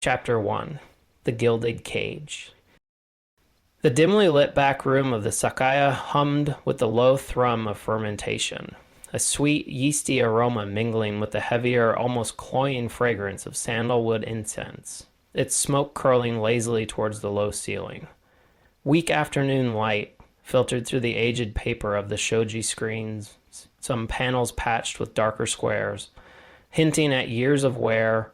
Chapter 1. The Gilded Cage. The dimly lit back room of the sakaya hummed with the low thrum of fermentation, a sweet, yeasty aroma mingling with the heavier, almost cloying fragrance of sandalwood incense, its smoke curling lazily towards the low ceiling. Weak afternoon light filtered through the aged paper of the shoji screens, some panels patched with darker squares, hinting at years of wear,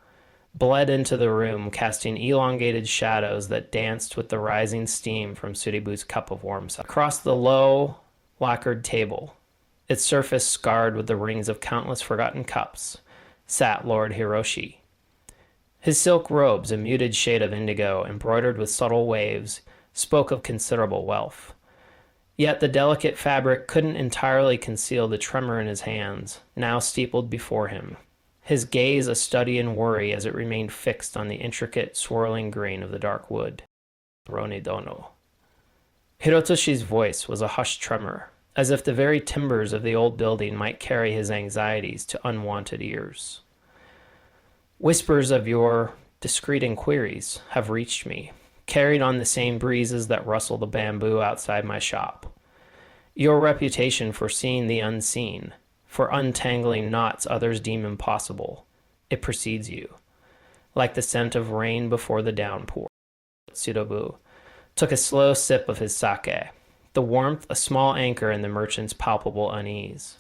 bled into the room, casting elongated shadows that danced with the rising steam from Surebu's cup of warm sake. Across the low, lacquered table, its surface scarred with the rings of countless forgotten cups, sat Lord Hiroshi. His silk robes, a muted shade of indigo, embroidered with subtle waves, spoke of considerable wealth. Yet the delicate fabric couldn't entirely conceal the tremor in his hands, now steepled before him, his gaze a study in worry as it remained fixed on the intricate, swirling grain of the dark wood. Ronidono. Hirotoshi's voice was a hushed tremor, as if the very timbers of the old building might carry his anxieties to unwanted ears. Whispers of your discreet inquiries have reached me, carried on the same breezes that rustle the bamboo outside my shop. Your reputation for seeing the unseen, for untangling knots others deem impossible, it precedes you, like the scent of rain before the downpour. Surebu took a slow sip of his sake, the warmth a small anchor in the merchant's palpable unease.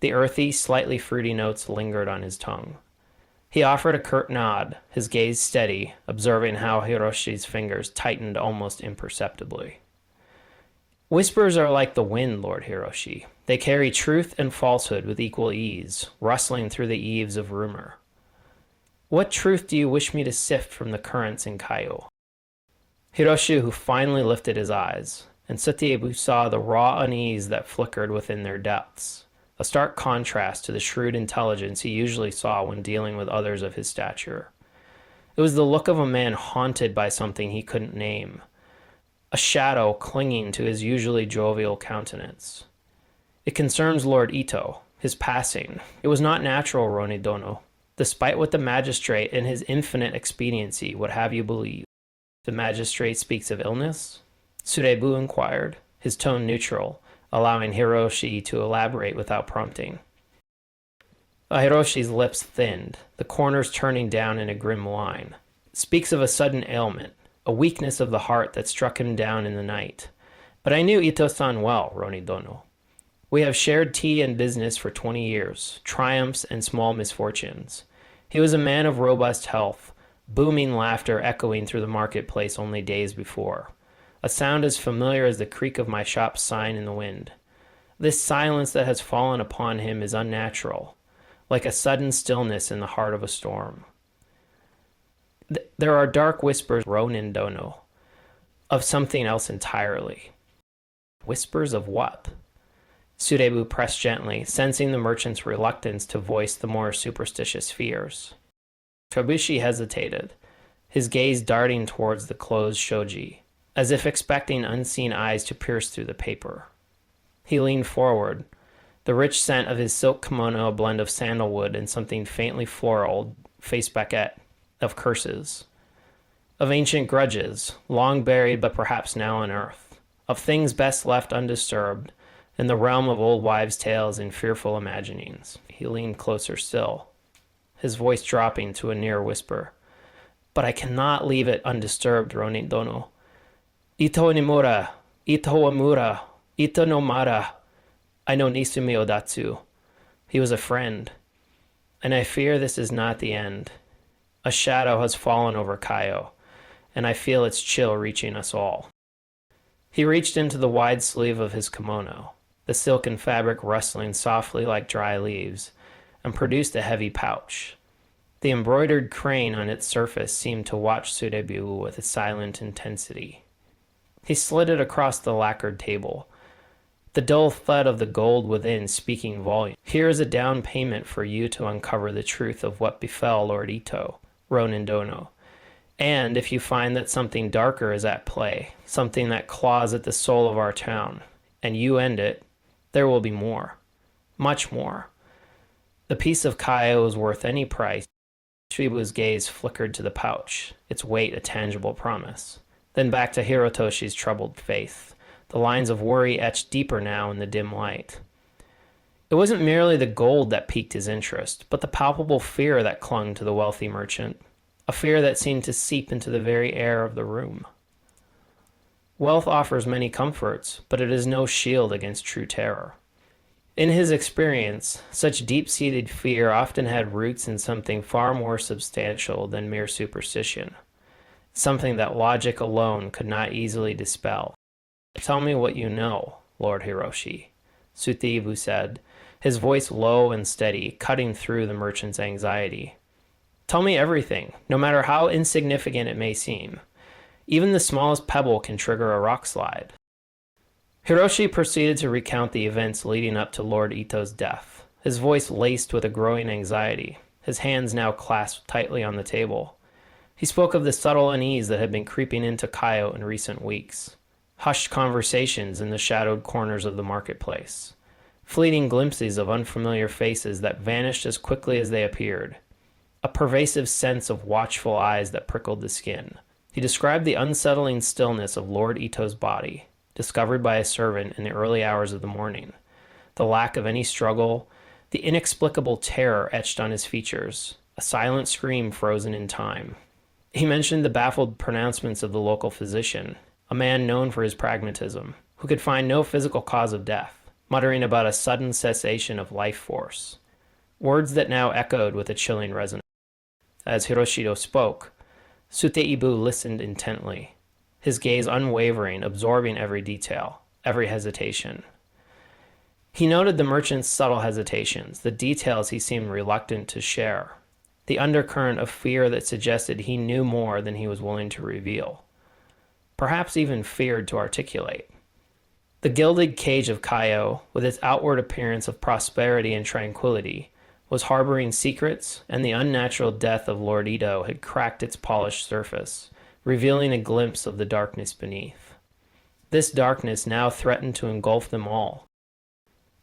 The earthy, slightly fruity notes lingered on his tongue. He offered a curt nod, his gaze steady, observing how Hiroshi's fingers tightened almost imperceptibly. Whispers are like the wind, Lord Hiroshi. They carry truth and falsehood with equal ease, rustling through the eaves of rumor. What truth do you wish me to sift from the currents in Kaio? Hiroshi, who finally lifted his eyes, and Surebu saw the raw unease that flickered within their depths, a stark contrast to the shrewd intelligence he usually saw when dealing with others of his stature. It was the look of a man haunted by something he couldn't name, a shadow clinging to his usually jovial countenance. It concerns Lord Ito, his passing. It was not natural, Ronidono, despite what the magistrate in his infinite expediency would have you believe. The magistrate speaks of illness? Surebu inquired, his tone neutral, allowing Hiroshi to elaborate without prompting. Hiroshi's lips thinned, the corners turning down in a grim line. It speaks of a sudden ailment, a weakness of the heart that struck him down in the night. But I knew Ito-san well, Ronidono. We have shared tea and business for 20 years, triumphs and small misfortunes. He was a man of robust health, booming laughter echoing through the marketplace only days before, a sound as familiar as the creak of my shop's sign in the wind. This silence that has fallen upon him is unnatural, like a sudden stillness in the heart of a storm. There are dark whispers, Ronidono, of something else entirely. Whispers of what? Surebu pressed gently, sensing the merchant's reluctance to voice the more superstitious fears. Tobushi hesitated, his gaze darting towards the closed shoji, as if expecting unseen eyes to pierce through the paper. He leaned forward, the rich scent of his silk kimono a blend of sandalwood and something faintly floral, face baguette, of curses, of ancient grudges, long buried but perhaps now unearthed, of things best left undisturbed, in the realm of old wives' tales and fearful imaginings. He leaned closer still, his voice dropping to a near whisper. But I cannot leave it undisturbed, Ronidono. Ito Nimura, Ito Amura, Ito no Mara. I know Nisumi Odatsu. He was a friend. And I fear this is not the end. A shadow has fallen over Kaio, and I feel its chill reaching us all. He reached into the wide sleeve of his kimono, the silken fabric rustling softly like dry leaves, and produced a heavy pouch. The embroidered crane on its surface seemed to watch Surebu with a silent intensity. He slid it across the lacquered table, the dull thud of the gold within speaking volumes. Here is a down payment for you to uncover the truth of what befell Lord Ito, Ronidono. And if you find that something darker is at play, something that claws at the soul of our town, and you end it, there will be more. Much more. The peace of Kaio is worth any price. Shibu's gaze flickered to the pouch, its weight a tangible promise. Then back to Hirotoshi's troubled faith, the lines of worry etched deeper now in the dim light. It wasn't merely the gold that piqued his interest, but the palpable fear that clung to the wealthy merchant, a fear that seemed to seep into the very air of the room. Wealth offers many comforts, but it is no shield against true terror. In his experience, such deep-seated fear often had roots in something far more substantial than mere superstition, something that logic alone could not easily dispel. "Tell me what you know, Lord Hiroshi," Suteibu said, his voice low and steady, cutting through the merchant's anxiety. "Tell me everything, no matter how insignificant it may seem. Even the smallest pebble can trigger a rock slide." Hiroshi proceeded to recount the events leading up to Lord Ito's death, his voice laced with a growing anxiety, his hands now clasped tightly on the table. He spoke of the subtle unease that had been creeping into Kaio in recent weeks, hushed conversations in the shadowed corners of the marketplace, fleeting glimpses of unfamiliar faces that vanished as quickly as they appeared, a pervasive sense of watchful eyes that prickled the skin. He described the unsettling stillness of Lord Ito's body, discovered by a servant in the early hours of the morning, the lack of any struggle, the inexplicable terror etched on his features, a silent scream frozen in time. He mentioned the baffled pronouncements of the local physician, a man known for his pragmatism, who could find no physical cause of death, muttering about a sudden cessation of life force, words that now echoed with a chilling resonance. As Hiroshito spoke, Suteibu listened intently, his gaze unwavering, absorbing every detail, every hesitation. He noted the merchant's subtle hesitations, the details he seemed reluctant to share, the undercurrent of fear that suggested he knew more than he was willing to reveal, perhaps even feared to articulate. The gilded cage of Kaio, with its outward appearance of prosperity and tranquility, was harboring secrets, and the unnatural death of Lord Ito had cracked its polished surface, revealing a glimpse of the darkness beneath. This darkness now threatened to engulf them all.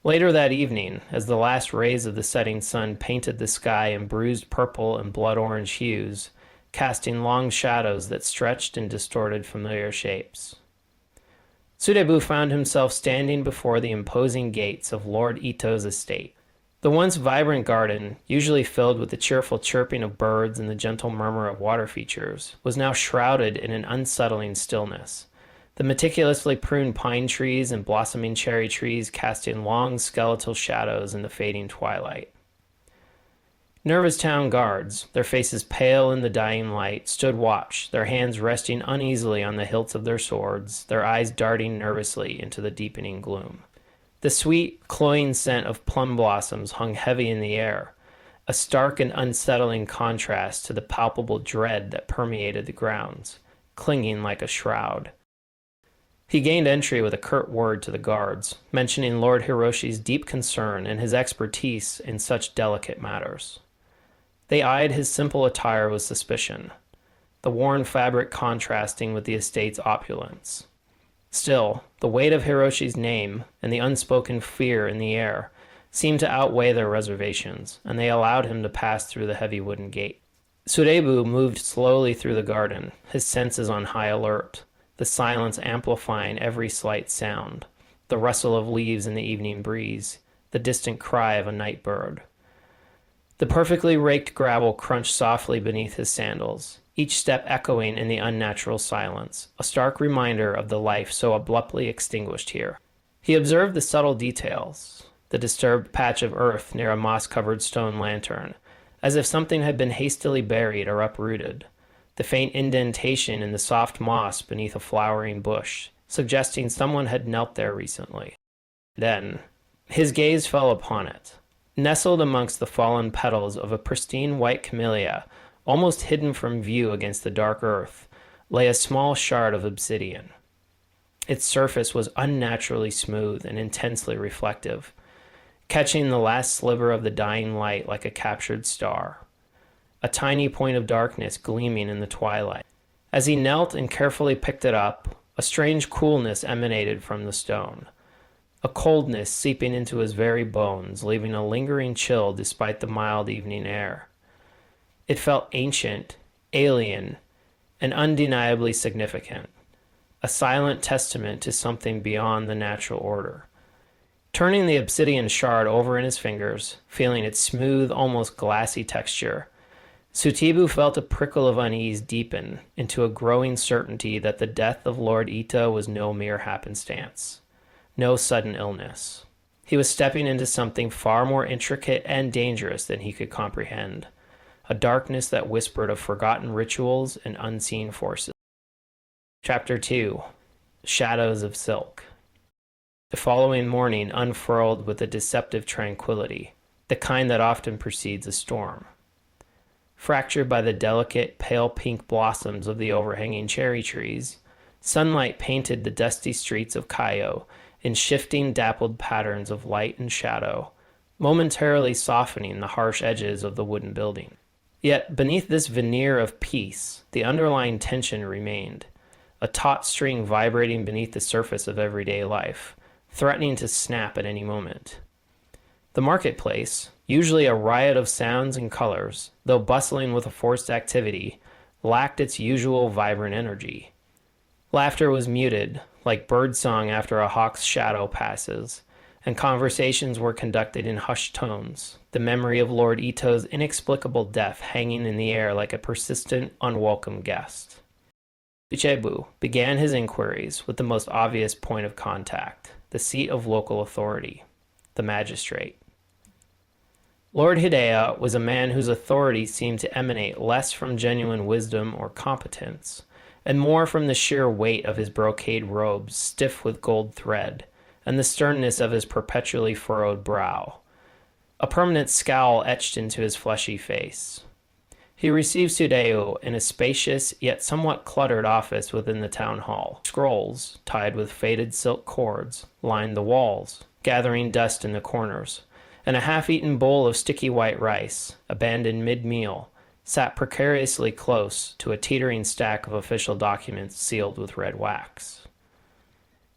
Later that evening, as the last rays of the setting sun painted the sky in bruised purple and blood-orange hues, casting long shadows that stretched and distorted familiar shapes, Suteibu found himself standing before the imposing gates of Lord Ito's estate. The once vibrant garden, usually filled with the cheerful chirping of birds and the gentle murmur of water features, was now shrouded in an unsettling stillness, the meticulously pruned pine trees and blossoming cherry trees casting long skeletal shadows in the fading twilight. Nervous town guards, their faces pale in the dying light, stood watch, their hands resting uneasily on the hilts of their swords, their eyes darting nervously into the deepening gloom. The sweet, cloying scent of plum blossoms hung heavy in the air, a stark and unsettling contrast to the palpable dread that permeated the grounds, clinging like a shroud. He gained entry with a curt word to the guards, mentioning Lord Hiroshi's deep concern and his expertise in such delicate matters. They eyed his simple attire with suspicion, the worn fabric contrasting with the estate's opulence. Still, the weight of Hiroshi's name and the unspoken fear in the air seemed to outweigh their reservations, and they allowed him to pass through the heavy wooden gate. Suteibu moved slowly through the garden, his senses on high alert, the silence amplifying every slight sound, the rustle of leaves in the evening breeze, the distant cry of a night bird. The perfectly raked gravel crunched softly beneath his sandals, each step echoing in the unnatural silence, a stark reminder of the life so abruptly extinguished here. He observed the subtle details, the disturbed patch of earth near a moss-covered stone lantern, as if something had been hastily buried or uprooted, the faint indentation in the soft moss beneath a flowering bush, suggesting someone had knelt there recently. Then, his gaze fell upon it. Nestled amongst the fallen petals of a pristine white camellia, almost hidden from view against the dark earth, lay a small shard of obsidian. Its surface was unnaturally smooth and intensely reflective, catching the last sliver of the dying light like a captured star, a tiny point of darkness gleaming in the twilight. As he knelt and carefully picked it up, a strange coolness emanated from the stone, a coldness seeping into his very bones, leaving a lingering chill despite the mild evening air. It felt ancient, alien, and undeniably significant, a silent testament to something beyond the natural order. Turning the obsidian shard over in his fingers, feeling its smooth, almost glassy texture, Sutebu felt a prickle of unease deepen into a growing certainty that the death of Lord Ito was no mere happenstance, no sudden illness. He was stepping into something far more intricate and dangerous than he could comprehend, a darkness that whispered of forgotten rituals and unseen forces. Chapter 2. Shadows of Silk. The following morning unfurled with a deceptive tranquility, the kind that often precedes a storm. Fractured by the delicate, pale pink blossoms of the overhanging cherry trees, sunlight painted the dusty streets of Kaio in shifting, dappled patterns of light and shadow, momentarily softening the harsh edges of the wooden building. Yet beneath this veneer of peace, the underlying tension remained, a taut string vibrating beneath the surface of everyday life, threatening to snap at any moment. The marketplace, usually a riot of sounds and colors, though bustling with a forced activity, lacked its usual vibrant energy. Laughter was muted, like birdsong after a hawk's shadow passes, and conversations were conducted in hushed tones, the memory of Lord Ito's inexplicable death hanging in the air like a persistent, unwelcome guest. Uchebu began his inquiries with the most obvious point of contact, the seat of local authority, the magistrate. Lord Hideo was a man whose authority seemed to emanate less from genuine wisdom or competence, and more from the sheer weight of his brocade robes stiff with gold thread, and the sternness of his perpetually furrowed brow. A permanent scowl etched into his fleshy face. He received Sudeu in a spacious yet somewhat cluttered office within the town hall. Scrolls, tied with faded silk cords, lined the walls, gathering dust in the corners, and a half-eaten bowl of sticky white rice, abandoned mid-meal, sat precariously close to a teetering stack of official documents sealed with red wax.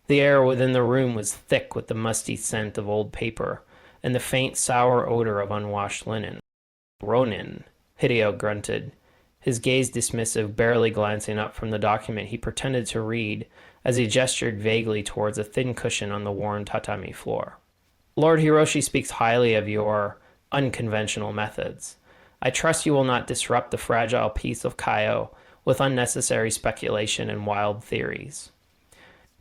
The air within the room was thick with the musty scent of old paper and the faint sour odor of unwashed linen. "Ronin," Hideo grunted, his gaze dismissive, barely glancing up from the document he pretended to read as he gestured vaguely towards a thin cushion on the worn tatami floor. "Lord Hiroshi speaks highly of your unconventional methods. I trust you will not disrupt the fragile peace of Kaio with unnecessary speculation and wild theories."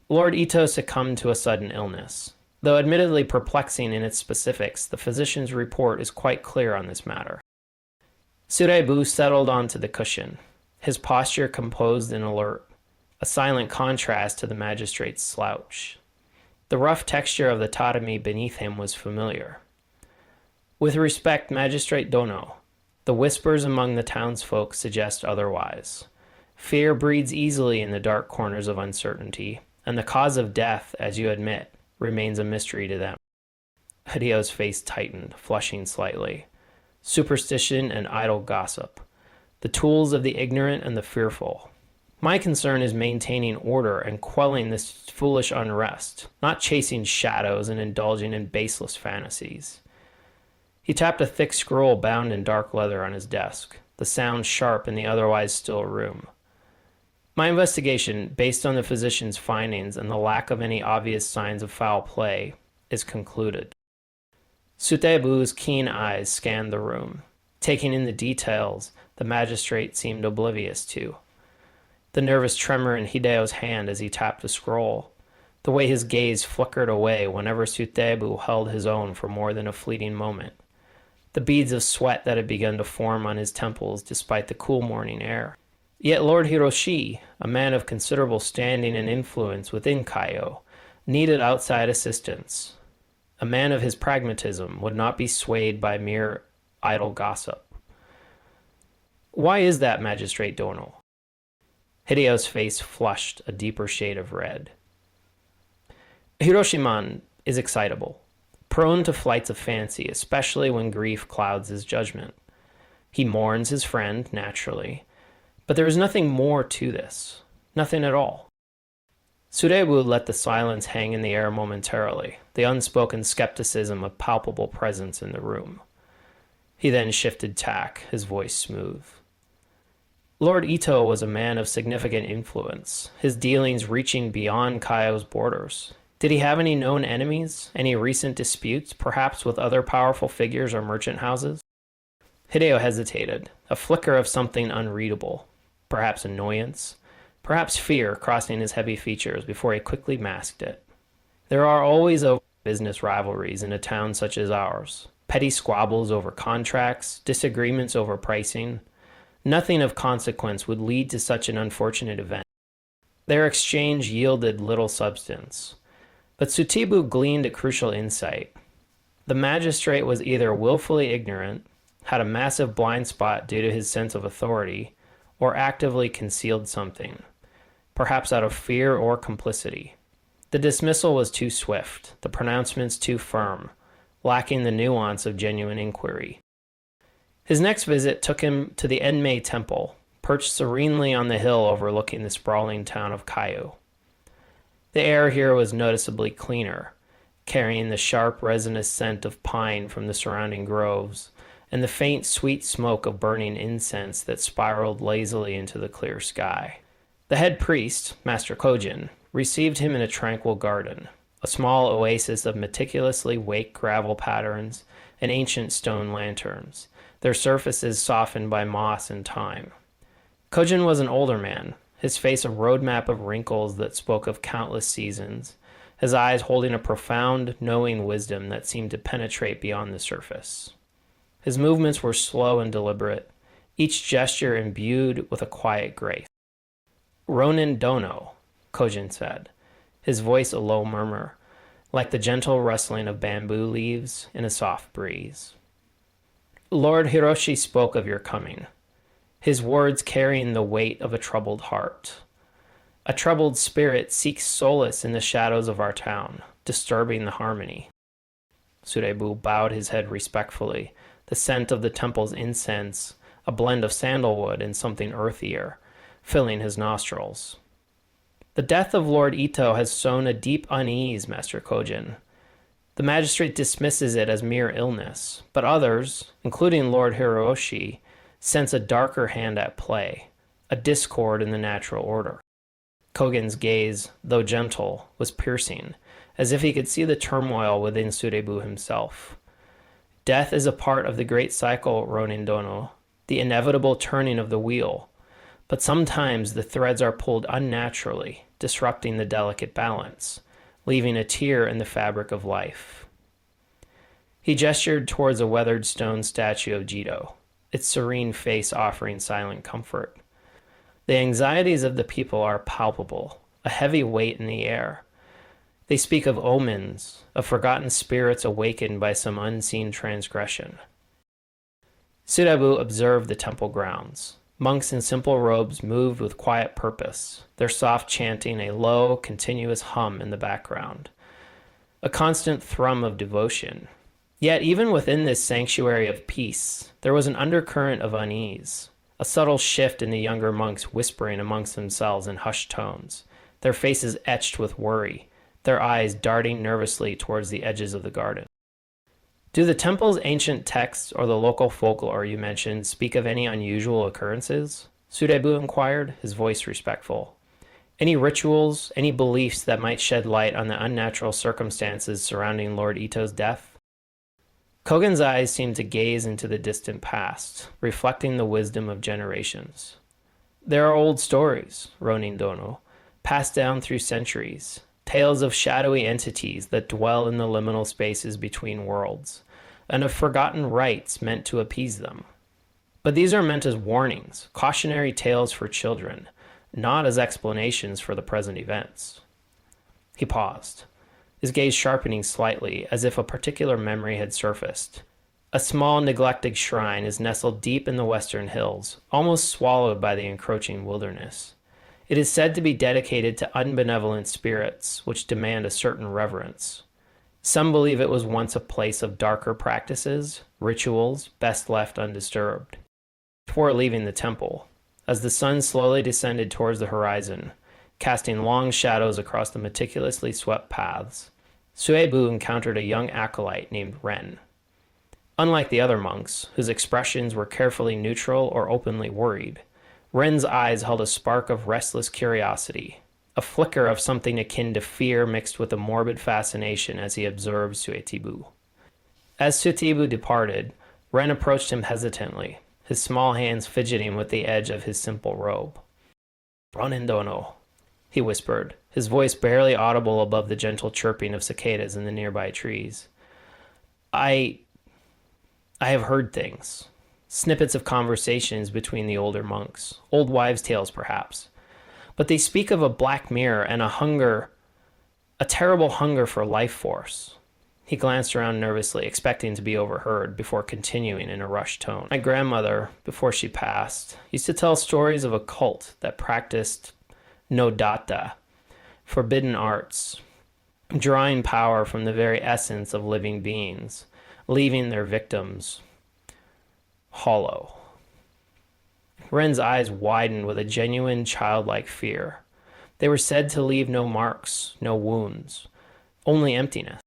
Lord Ito succumbed to a sudden illness. Though admittedly perplexing in its specifics, the physician's report is quite clear on this matter. Surebu settled onto the cushion, his posture composed and alert, a silent contrast to the magistrate's slouch. The rough texture of the tatami beneath him was familiar. "With respect, Magistrate Dono, the whispers among the townsfolk suggest otherwise. Fear breeds easily in the dark corners of uncertainty, and the cause of death, as you admit, remains a mystery to them." Hideo's face tightened, flushing slightly. Superstition and idle gossip, the tools of the ignorant and the fearful. My concern is maintaining order and quelling this foolish unrest, not chasing shadows and indulging in baseless fantasies. He tapped a thick scroll bound in dark leather on his desk, the sound sharp in the otherwise still room. "My investigation, based on the physician's findings and the lack of any obvious signs of foul play, is concluded." Sutebu's keen eyes scanned the room, taking in the details the magistrate seemed oblivious to. The nervous tremor in Hideo's hand as he tapped the scroll, the way his gaze flickered away whenever Sutebu held his own for more than a fleeting moment, the beads of sweat that had begun to form on his temples despite the cool morning air. Yet Lord Hiroshi, a man of considerable standing and influence within Kaio, needed outside assistance. A man of his pragmatism would not be swayed by mere idle gossip. "Why is that, Magistrate Dono?" Hideo's face flushed a deeper shade of red. "Hiroshiman is excitable, prone to flights of fancy, especially when grief clouds his judgment. He mourns his friend, naturally, but there is nothing more to this, nothing at all." Surebu let the silence hang in the air momentarily, the unspoken skepticism of palpable presence in the room. He then shifted tack, his voice smooth. Lord Ito was a man of significant influence, his dealings reaching beyond Kaio's borders. Did he have any known enemies? Any recent disputes, perhaps with other powerful figures or merchant houses? Hideo hesitated, a flicker of something unreadable. Perhaps annoyance, perhaps fear crossing his heavy features before he quickly masked it. There are always business rivalries in a town such as ours. Petty squabbles over contracts, disagreements over pricing. Nothing of consequence would lead to such an unfortunate event. Their exchange yielded little substance. But Sutibu gleaned a crucial insight. The magistrate was either willfully ignorant, had a massive blind spot due to his sense of authority, or actively concealed something, perhaps out of fear or complicity. The dismissal was too swift, the pronouncements too firm, lacking the nuance of genuine inquiry. His next visit took him to the Enmei Temple, perched serenely on the hill overlooking the sprawling town of Kaio. The air here was noticeably cleaner, carrying the sharp resinous scent of pine from the surrounding groves, and the faint sweet smoke of burning incense that spiraled lazily into the clear sky. The head priest, Master Kojin, received him in a tranquil garden, a small oasis of meticulously waked gravel patterns and ancient stone lanterns, their surfaces softened by moss and time. Kojin was an older man, his face a roadmap of wrinkles that spoke of countless seasons, his eyes holding a profound, knowing wisdom that seemed to penetrate beyond the surface. His movements were slow and deliberate, each gesture imbued with a quiet grace. "Ronin Dono," Kojin said, his voice a low murmur, like the gentle rustling of bamboo leaves in a soft breeze. "Lord Hiroshi spoke of your coming, his words carrying the weight of a troubled heart. A troubled spirit seeks solace in the shadows of our town, disturbing the harmony." Surebu bowed his head respectfully, the scent of the temple's incense, a blend of sandalwood and something earthier, filling his nostrils. "The death of Lord Ito has sown a deep unease, Master Kojin. The magistrate dismisses it as mere illness, but others, including Lord Hiroshi, sense a darker hand at play, a discord in the natural order." Kogen's gaze, though gentle, was piercing, as if he could see the turmoil within Surebu himself. "Death is a part of the great cycle, Ronin Dono, the inevitable turning of the wheel, but sometimes the threads are pulled unnaturally, disrupting the delicate balance, leaving a tear in the fabric of life." He gestured towards a weathered stone statue of Jito, its serene face offering silent comfort. "The anxieties of the people are palpable, a heavy weight in the air. They speak of omens, of forgotten spirits awakened by some unseen transgression." Surebu observed the temple grounds. Monks in simple robes moved with quiet purpose, their soft chanting a low, continuous hum in the background, a constant thrum of devotion. Yet even within this sanctuary of peace, there was an undercurrent of unease, a subtle shift in the younger monks whispering amongst themselves in hushed tones, their faces etched with worry, their eyes darting nervously towards the edges of the garden. "Do the temple's ancient texts or the local folklore you mentioned speak of any unusual occurrences?" Surebu inquired, his voice respectful. "Any rituals, any beliefs that might shed light on the unnatural circumstances surrounding Lord Ito's death?" Kogen's eyes seemed to gaze into the distant past, reflecting the wisdom of generations. "There are old stories, Ronin Dono, passed down through centuries, tales of shadowy entities that dwell in the liminal spaces between worlds, and of forgotten rites meant to appease them. But these are meant as warnings, cautionary tales for children, not as explanations for the present events." He paused, his gaze sharpening slightly as if a particular memory had surfaced. A small neglected shrine is nestled deep in the western hills, almost swallowed by the encroaching wilderness. It is said to be dedicated to unbenevolent spirits, which demand a certain reverence. Some believe it was once a place of darker practices, rituals, best left undisturbed. Before leaving the temple, as the sun slowly descended towards the horizon, casting long shadows across the meticulously swept paths, Suebu encountered a young acolyte named Ren. Unlike the other monks, whose expressions were carefully neutral or openly worried, Ren's eyes held a spark of restless curiosity, a flicker of something akin to fear mixed with a morbid fascination as he observed Suetibu. As Suetibu departed, Ren approached him hesitantly, his small hands fidgeting with the edge of his simple robe. "Ronin dono," he whispered, his voice barely audible above the gentle chirping of cicadas in the nearby trees. I have heard things. Snippets of conversations between the older monks, old wives' tales perhaps. But they speak of a black mirror and a terrible hunger for life force. He glanced around nervously, expecting to be overheard, before continuing in a rushed tone. My grandmother, before she passed, used to tell stories of a cult that practiced no data, forbidden arts, drawing power from the very essence of living beings, leaving their victims hollow. Ren's eyes widened with a genuine childlike fear. They were said to leave no marks, no wounds, only emptiness.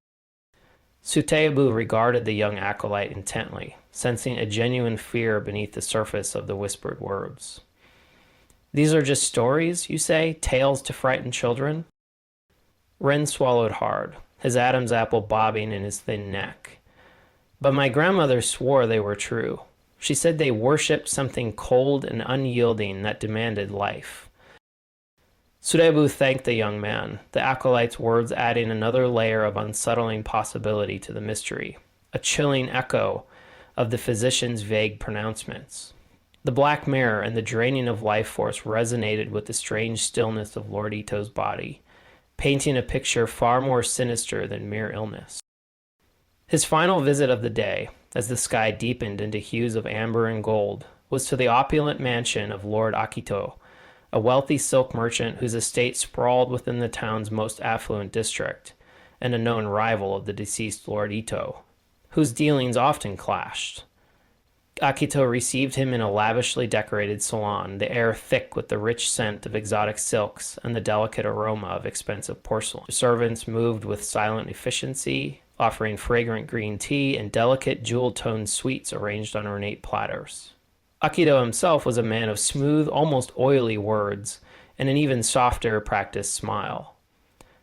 Suetibu regarded the young acolyte intently, sensing a genuine fear beneath the surface of the whispered words. "These are just stories, you say? Tales to frighten children?" Ren swallowed hard, his Adam's apple bobbing in his thin neck. "But my grandmother swore they were true. She said they worshipped something cold and unyielding that demanded life." Suetibu thanked the young man, the acolyte's words adding another layer of unsettling possibility to the mystery, a chilling echo of the physician's vague pronouncements. The black mirror and the draining of life force resonated with the strange stillness of Lord Ito's body, painting a picture far more sinister than mere illness. His final visit of the day, as the sky deepened into hues of amber and gold, was to the opulent mansion of Lord Akito, a wealthy silk merchant whose estate sprawled within the town's most affluent district, and a known rival of the deceased Lord Ito, whose dealings often clashed. Akito received him in a lavishly decorated salon, the air thick with the rich scent of exotic silks and the delicate aroma of expensive porcelain. Servants moved with silent efficiency, offering fragrant green tea and delicate jewel-toned sweets arranged on ornate platters. Akito himself was a man of smooth, almost oily words, and an even softer, practiced smile.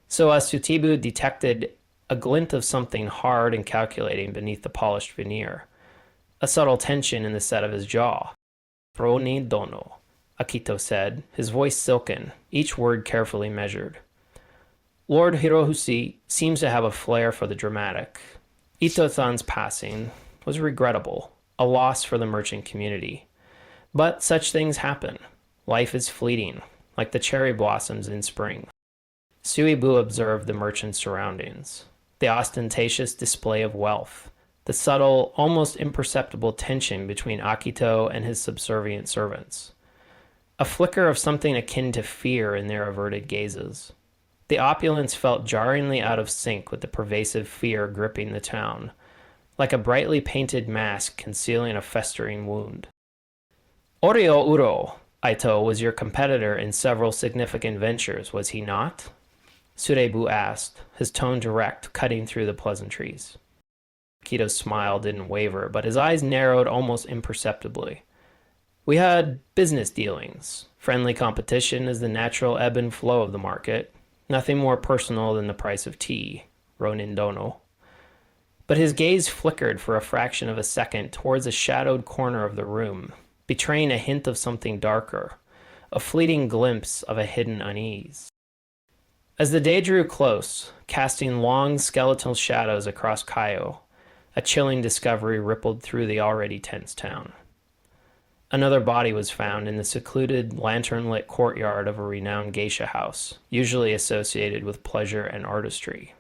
So as Suetibu detected a glint of something hard and calculating beneath the polished veneer, a subtle tension in the set of his jaw. "Ronin dono," Akito said, his voice silken, each word carefully measured. "Lord Hirohushi seems to have a flair for the dramatic. Ito-san's passing was regrettable, a loss for the merchant community. But such things happen. Life is fleeting, like the cherry blossoms in spring." Suetibu observed the merchant's surroundings, the ostentatious display of wealth, the subtle, almost imperceptible tension between Akito and his subservient servants. A flicker of something akin to fear in their averted gazes. The opulence felt jarringly out of sync with the pervasive fear gripping the town, like a brightly painted mask concealing a festering wound. "Oryo Uro, Ito was your competitor in several significant ventures, was he not?" Suetibu asked, his tone direct, cutting through the pleasantries. Akito's smile didn't waver, but his eyes narrowed almost imperceptibly. "We had business dealings. Friendly competition is the natural ebb and flow of the market. Nothing more personal than the price of tea, Ronin dono." But his gaze flickered for a fraction of a second towards a shadowed corner of the room, betraying a hint of something darker, a fleeting glimpse of a hidden unease. As the day drew close, casting long skeletal shadows across Kaio, a chilling discovery rippled through the already tense town. Another body was found in the secluded, lantern-lit courtyard of a renowned geisha house, usually associated with pleasure and artistry.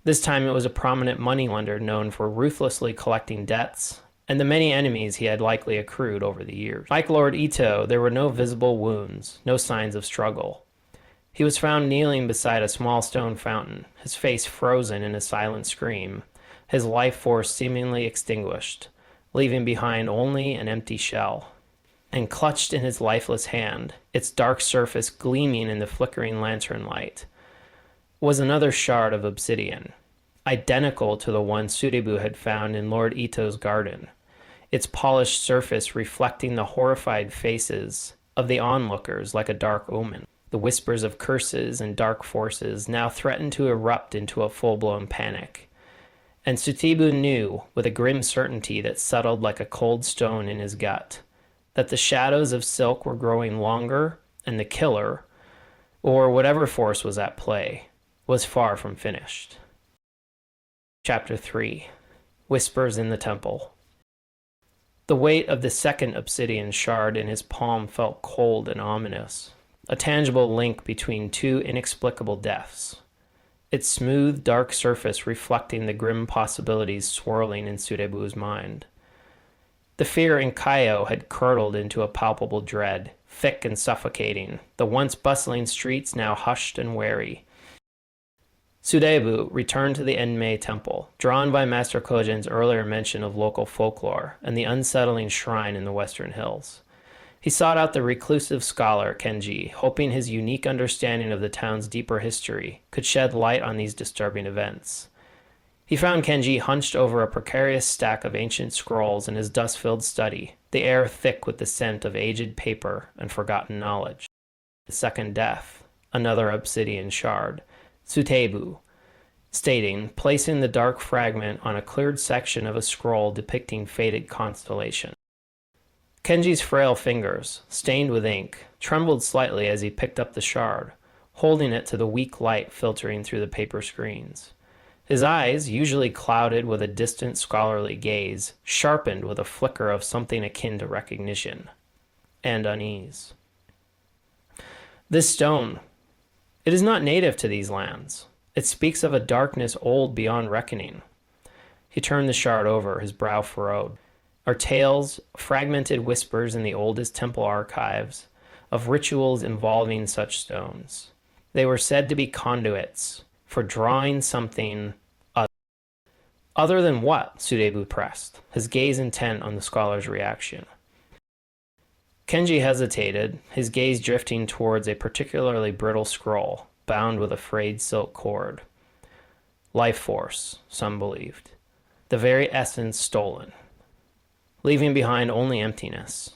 This time it was a prominent moneylender known for ruthlessly collecting debts and the many enemies he had likely accrued over the years. Like Lord Ito, there were no visible wounds, no signs of struggle. He was found kneeling beside a small stone fountain, his face frozen in a silent scream, his life force seemingly extinguished, leaving behind only an empty shell. And clutched in his lifeless hand, its dark surface gleaming in the flickering lantern light, was another shard of obsidian, identical to the one Sudebu had found in Lord Ito's garden, its polished surface reflecting the horrified faces of the onlookers like a dark omen. The whispers of curses and dark forces now threatened to erupt into a full-blown panic. And Sutebu knew, with a grim certainty that settled like a cold stone in his gut, that the shadows of Silk were growing longer, and the killer, or whatever force was at play, was far from finished. Chapter 3. Whispers in the Temple. The weight of the second obsidian shard in his palm felt cold and ominous, a tangible link between two inexplicable deaths, its smooth, dark surface reflecting the grim possibilities swirling in Sudebu's mind. The fear in Kaio had curdled into a palpable dread, thick and suffocating, the once bustling streets now hushed and wary. Sudebu returned to the Enmei Temple, drawn by Master Kogen's earlier mention of local folklore and the unsettling shrine in the Western Hills. He sought out the reclusive scholar, Kenji, hoping his unique understanding of the town's deeper history could shed light on these disturbing events. He found Kenji hunched over a precarious stack of ancient scrolls in his dust-filled study, the air thick with the scent of aged paper and forgotten knowledge. The second death, another obsidian shard, Sutebu, stating, placing the dark fragment on a cleared section of a scroll depicting faded constellation. Kenji's frail fingers, stained with ink, trembled slightly as he picked up the shard, holding it to the weak light filtering through the paper screens. His eyes, usually clouded with a distant scholarly gaze, sharpened with a flicker of something akin to recognition and unease. This stone, it is not native to these lands. It speaks of a darkness old beyond reckoning. He turned the shard over, his brow furrowed. Are tales, fragmented whispers in the oldest temple archives, of rituals involving such stones. They were said to be conduits for drawing something other. Other than what? Sudebu pressed, his gaze intent on the scholar's reaction. Kenji hesitated, his gaze drifting towards a particularly brittle scroll, bound with a frayed silk cord. Life force, some believed. The very essence stolen, leaving behind only emptiness.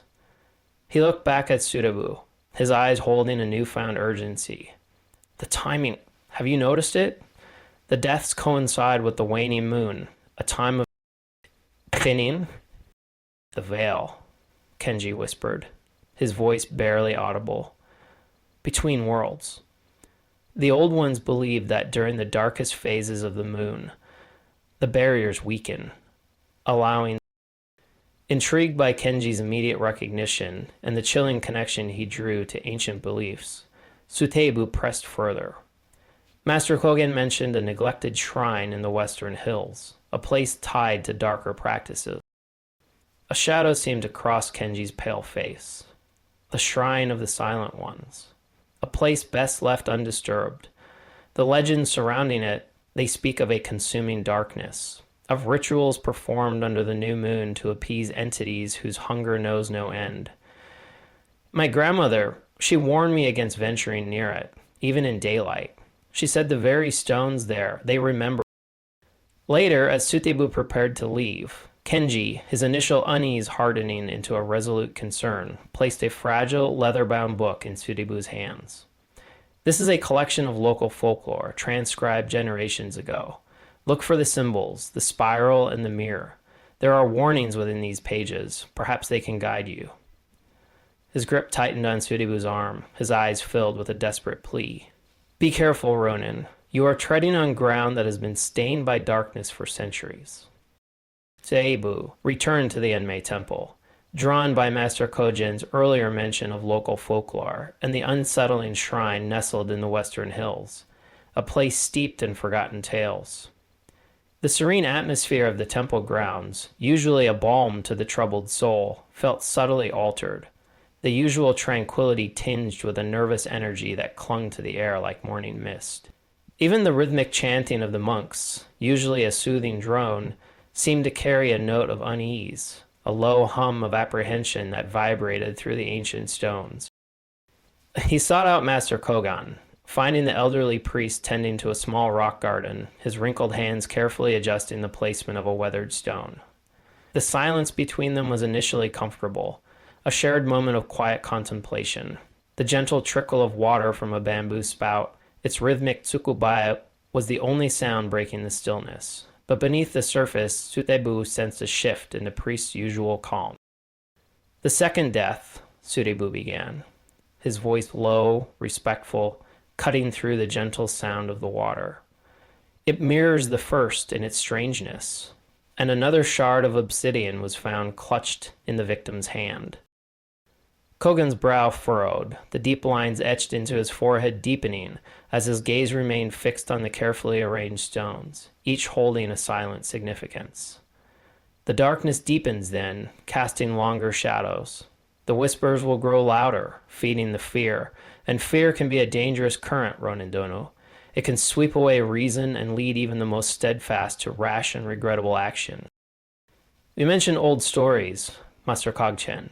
He looked back at Sudebu, his eyes holding a newfound urgency. The timing, have you noticed it? The deaths coincide with the waning moon, a time of thinning. The veil, Kenji whispered, his voice barely audible. Between worlds. The old ones believed that during the darkest phases of the moon, the barriers weaken, allowing. Intrigued by Kenji's immediate recognition and the chilling connection he drew to ancient beliefs, Sutebu pressed further. Master Kogen mentioned a neglected shrine in the Western Hills, a place tied to darker practices. A shadow seemed to cross Kenji's pale face. The Shrine of the Silent Ones, a place best left undisturbed. The legends surrounding it, they speak of a consuming darkness, of rituals performed under the new moon to appease entities whose hunger knows no end. My grandmother, she warned me against venturing near it, even in daylight. She said the very stones there, they remember. Later, as Sutebu prepared to leave, Kenji, his initial unease hardening into a resolute concern, placed a fragile, leather-bound book in Sutebu's hands. This is a collection of local folklore, transcribed generations ago. Look for the symbols, the spiral, and the mirror. There are warnings within these pages. Perhaps they can guide you. His grip tightened on Sudebu's arm, his eyes filled with a desperate plea. Be careful, Ronin. You are treading on ground that has been stained by darkness for centuries. Sudebu returned to the Enmei Temple, drawn by Master Kogen's earlier mention of local folklore and the unsettling shrine nestled in the Western Hills, a place steeped in forgotten tales. The serene atmosphere of the temple grounds, usually a balm to the troubled soul, felt subtly altered, the usual tranquility tinged with a nervous energy that clung to the air like morning mist. Even the rhythmic chanting of the monks, usually a soothing drone, seemed to carry a note of unease, a low hum of apprehension that vibrated through the ancient stones. He sought out Master Kogen, finding the elderly priest tending to a small rock garden, his wrinkled hands carefully adjusting the placement of a weathered stone. The silence between them was initially comfortable, a shared moment of quiet contemplation. The gentle trickle of water from a bamboo spout, its rhythmic tsukubaya, was the only sound breaking the stillness. But beneath the surface, Sutebu sensed a shift in the priest's usual calm. "The second death," Sutebu began, his voice low, respectful, cutting through the gentle sound of the water. "It mirrors the first in its strangeness." And another shard of obsidian was found clutched in the victim's hand. Kogan's brow furrowed, the deep lines etched into his forehead deepening as his gaze remained fixed on the carefully arranged stones, each holding a silent significance. The darkness deepens then, casting longer shadows. The whispers will grow louder, feeding the fear, and fear can be a dangerous current, Ronin Dono. It can sweep away reason and lead even the most steadfast to rash and regrettable action. "You mentioned old stories, Master Kogchen."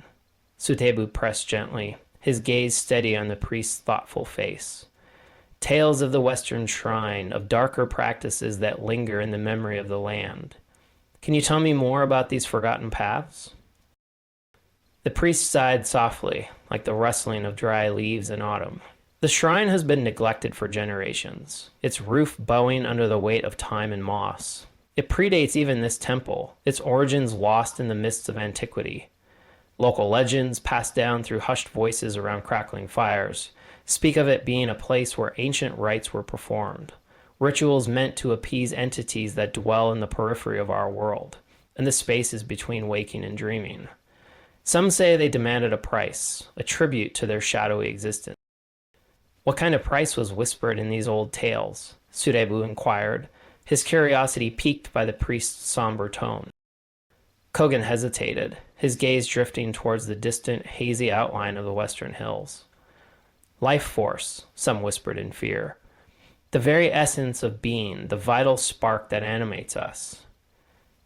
Sutebu pressed gently, his gaze steady on the priest's thoughtful face. "Tales of the Western Shrine, of darker practices that linger in the memory of the land. Can you tell me more about these forgotten paths?" The priest sighed softly, like the rustling of dry leaves in autumn. "The shrine has been neglected for generations, its roof bowing under the weight of time and moss. It predates even this temple, its origins lost in the mists of antiquity. Local legends, passed down through hushed voices around crackling fires, speak of it being a place where ancient rites were performed, rituals meant to appease entities that dwell in the periphery of our world, and the spaces between waking and dreaming. Some say they demanded a price, a tribute to their shadowy existence." "What kind of price was whispered in these old tales?" Sutebu inquired, his curiosity piqued by the priest's somber tone. Kogan hesitated, his gaze drifting towards the distant, hazy outline of the western hills. "Life force," some whispered in fear. "The very essence of being, the vital spark that animates us."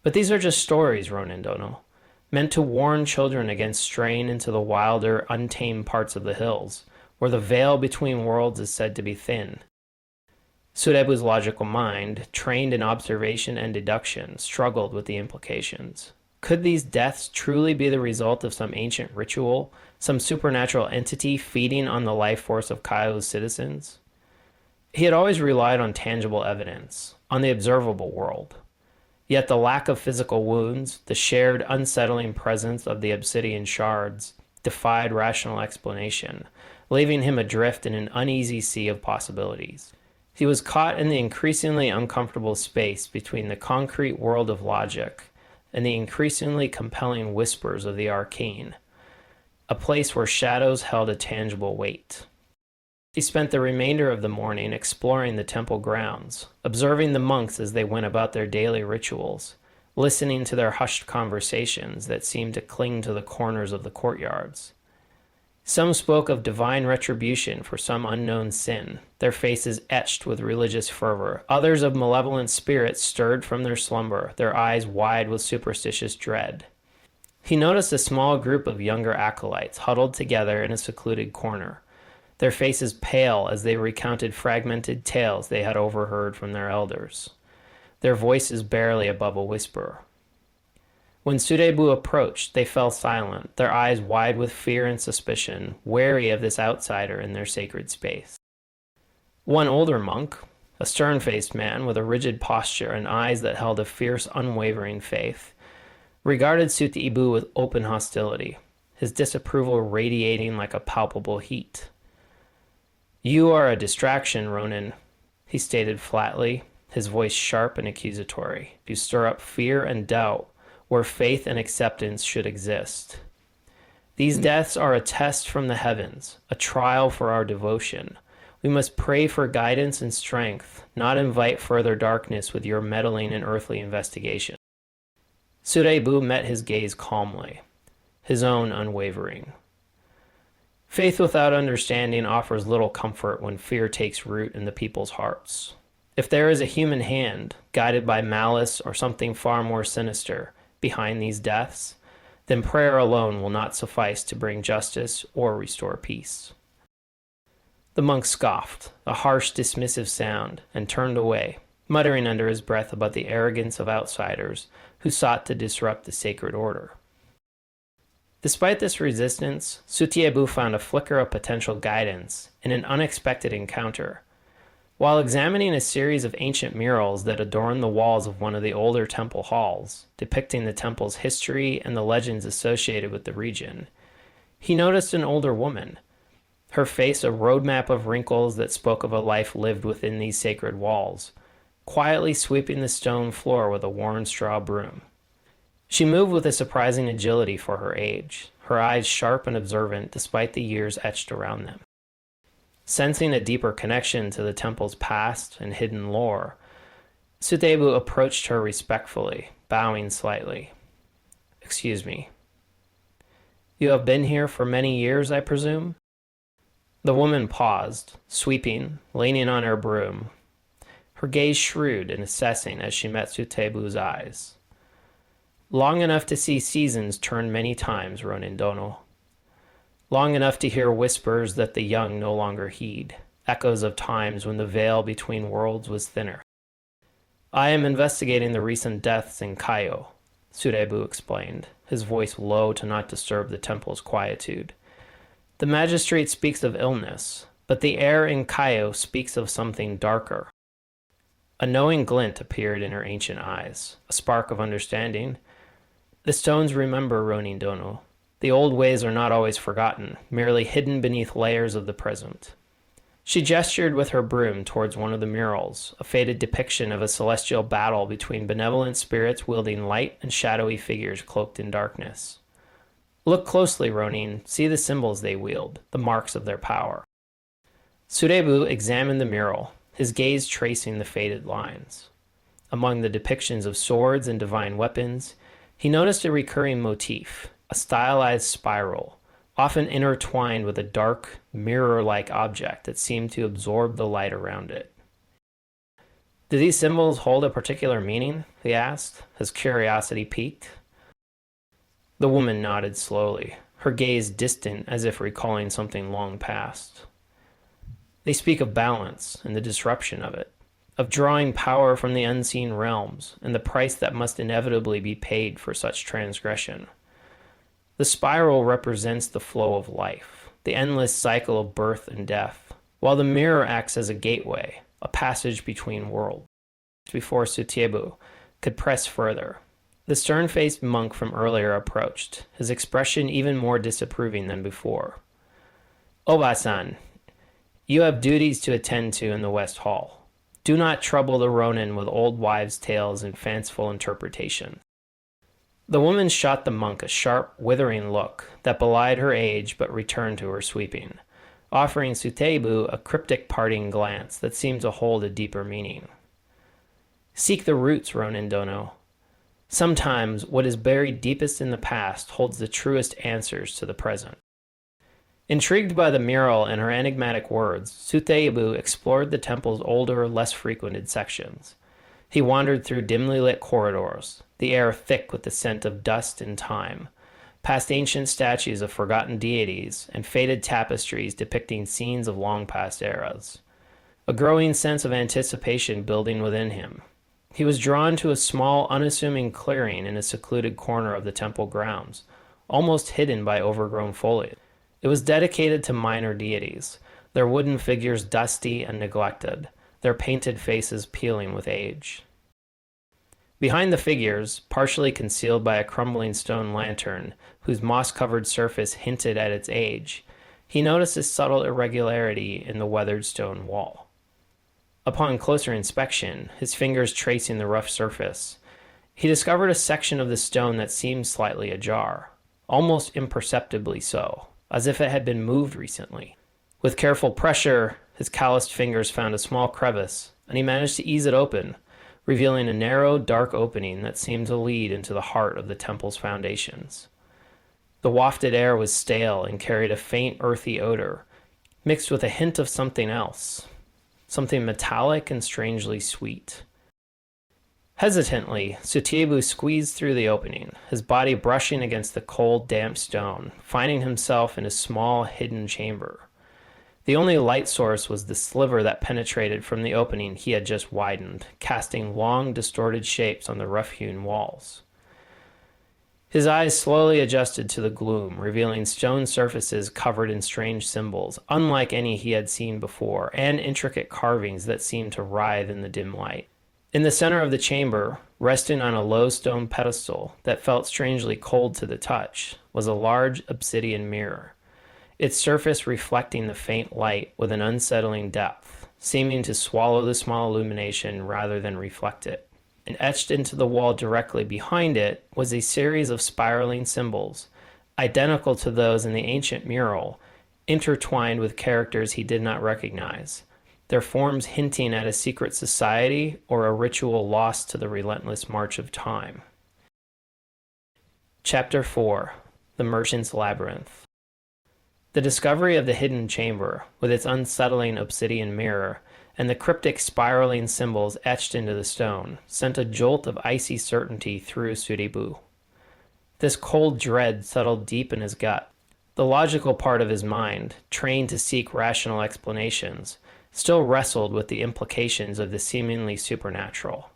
"But these are just stories, Ronin Dono, meant to warn children against straying into the wilder, untamed parts of the hills, where the veil between worlds is said to be thin." Sutebu's logical mind, trained in observation and deduction, struggled with the implications. Could these deaths truly be the result of some ancient ritual, some supernatural entity feeding on the life force of Kaiou's citizens? He had always relied on tangible evidence, on the observable world. Yet the lack of physical wounds, the shared unsettling presence of the obsidian shards, defied rational explanation, leaving him adrift in an uneasy sea of possibilities. He was caught in the increasingly uncomfortable space between the concrete world of logic and the increasingly compelling whispers of the arcane, a place where shadows held a tangible weight. He spent the remainder of the morning exploring the temple grounds, observing the monks as they went about their daily rituals, listening to their hushed conversations that seemed to cling to the corners of the courtyards. Some spoke of divine retribution for some unknown sin, their faces etched with religious fervor. Others of malevolent spirits stirred from their slumber, their eyes wide with superstitious dread. He noticed a small group of younger acolytes huddled together in a secluded corner, their faces pale as they recounted fragmented tales they had overheard from their elders, their voices barely above a whisper. When Sutebu approached, they fell silent, their eyes wide with fear and suspicion, wary of this outsider in their sacred space. One older monk, a stern-faced man with a rigid posture and eyes that held a fierce, unwavering faith, regarded Sutebu with open hostility, his disapproval radiating like a palpable heat. "You are a distraction, Ronin," he stated flatly, his voice sharp and accusatory. "You stir up fear and doubt where faith and acceptance should exist. These deaths are a test from the heavens, a trial for our devotion. We must pray for guidance and strength, not invite further darkness with your meddling in earthly investigation." Sutebu met his gaze calmly, his own unwavering. "Faith without understanding offers little comfort when fear takes root in the people's hearts. If there is a human hand, guided by malice or something far more sinister, behind these deaths, then prayer alone will not suffice to bring justice or restore peace." The monk scoffed, a harsh, dismissive sound, and turned away, muttering under his breath about the arrogance of outsiders who sought to disrupt the sacred order. Despite this resistance, Sutiebu found a flicker of potential guidance in an unexpected encounter. While examining a series of ancient murals that adorned the walls of one of the older temple halls, depicting the temple's history and the legends associated with the region, he noticed an older woman, her face a roadmap of wrinkles that spoke of a life lived within these sacred walls, quietly sweeping the stone floor with a worn straw broom. She moved with a surprising agility for her age, her eyes sharp and observant despite the years etched around them. Sensing a deeper connection to the temple's past and hidden lore, Sutiebu approached her respectfully, bowing slightly. "Excuse me. You have been here for many years, I presume?" The woman paused, sweeping, leaning on her broom, her gaze shrewd and assessing as she met Sutiebu's eyes. "Long enough to see seasons turn many times, Ronin Dono. Long enough to hear whispers that the young no longer heed, echoes of times when the veil between worlds was thinner. I am investigating the recent deaths in Kaio," Sutiebu explained, his voice low to not disturb the temple's quietude. "The magistrate speaks of illness, but the air in Kaio speaks of something darker." A knowing glint appeared in her ancient eyes, a spark of understanding. "The stones remember, Ronin Dono. The old ways are not always forgotten, merely hidden beneath layers of the present." She gestured with her broom towards one of the murals, a faded depiction of a celestial battle between benevolent spirits wielding light and shadowy figures cloaked in darkness. "Look closely, Ronin. See the symbols they wield, the marks of their power." Sutiebu examined the mural, his gaze tracing the faded lines. Among the depictions of swords and divine weapons, he noticed a recurring motif, a stylized spiral, often intertwined with a dark, mirror-like object that seemed to absorb the light around it. "Do these symbols hold a particular meaning?" he asked, his curiosity piqued. The woman nodded slowly, her gaze distant as if recalling something long past. "They speak of balance and the disruption of it, of drawing power from the unseen realms and the price that must inevitably be paid for such transgression. The spiral represents the flow of life, the endless cycle of birth and death, while the mirror acts as a gateway, a passage between worlds." Before Sutiebu could press further, the stern-faced monk from earlier approached, his expression even more disapproving than before. "Oba-san, you have duties to attend to in the West Hall. Do not trouble the Ronin with old wives' tales and fanciful interpretation." The woman shot the monk a sharp, withering look that belied her age but returned to her sweeping, offering Sutiebu a cryptic parting glance that seemed to hold a deeper meaning. "Seek the roots, Ronin Dono. Sometimes what is buried deepest in the past holds the truest answers to the present." Intrigued by the mural and her enigmatic words, Sutiebu explored the temple's older, less frequented sections. He wandered through dimly lit corridors, the air thick with the scent of dust and time, past ancient statues of forgotten deities and faded tapestries depicting scenes of long-past eras. A growing sense of anticipation building within him. He was drawn to a small, unassuming clearing in a secluded corner of the temple grounds, almost hidden by overgrown foliage. It was dedicated to minor deities, their wooden figures dusty and neglected, their painted faces peeling with age. Behind the figures, partially concealed by a crumbling stone lantern whose moss-covered surface hinted at its age, he noticed a subtle irregularity in the weathered stone wall. Upon closer inspection, his fingers tracing the rough surface, he discovered a section of the stone that seemed slightly ajar, almost imperceptibly so, as if it had been moved recently. With careful pressure, his calloused fingers found a small crevice, and he managed to ease it open, revealing a narrow, dark opening that seemed to lead into the heart of the temple's foundations. The wafted air was stale and carried a faint, earthy odor, mixed with a hint of something else, something metallic and strangely sweet. Hesitantly, Sutiebu squeezed through the opening, his body brushing against the cold, damp stone, finding himself in a small, hidden chamber. The only light source was the sliver that penetrated from the opening he had just widened, casting long, distorted shapes on the rough-hewn walls. His eyes slowly adjusted to the gloom, revealing stone surfaces covered in strange symbols, unlike any he had seen before, and intricate carvings that seemed to writhe in the dim light. In the center of the chamber, resting on a low stone pedestal that felt strangely cold to the touch, was a large obsidian mirror, its surface reflecting the faint light with an unsettling depth, seeming to swallow the small illumination rather than reflect it. And etched into the wall directly behind it was a series of spiraling symbols, identical to those in the ancient mural, intertwined with characters he did not recognize, their forms hinting at a secret society or a ritual lost to the relentless march of time. Chapter 4: The Merchant's Labyrinth. The discovery of the hidden chamber, with its unsettling obsidian mirror, and the cryptic spiraling symbols etched into the stone, sent a jolt of icy certainty through Surebu. This cold dread settled deep in his gut. The logical part of his mind, trained to seek rational explanations, still wrestled with the implications of the seemingly supernatural.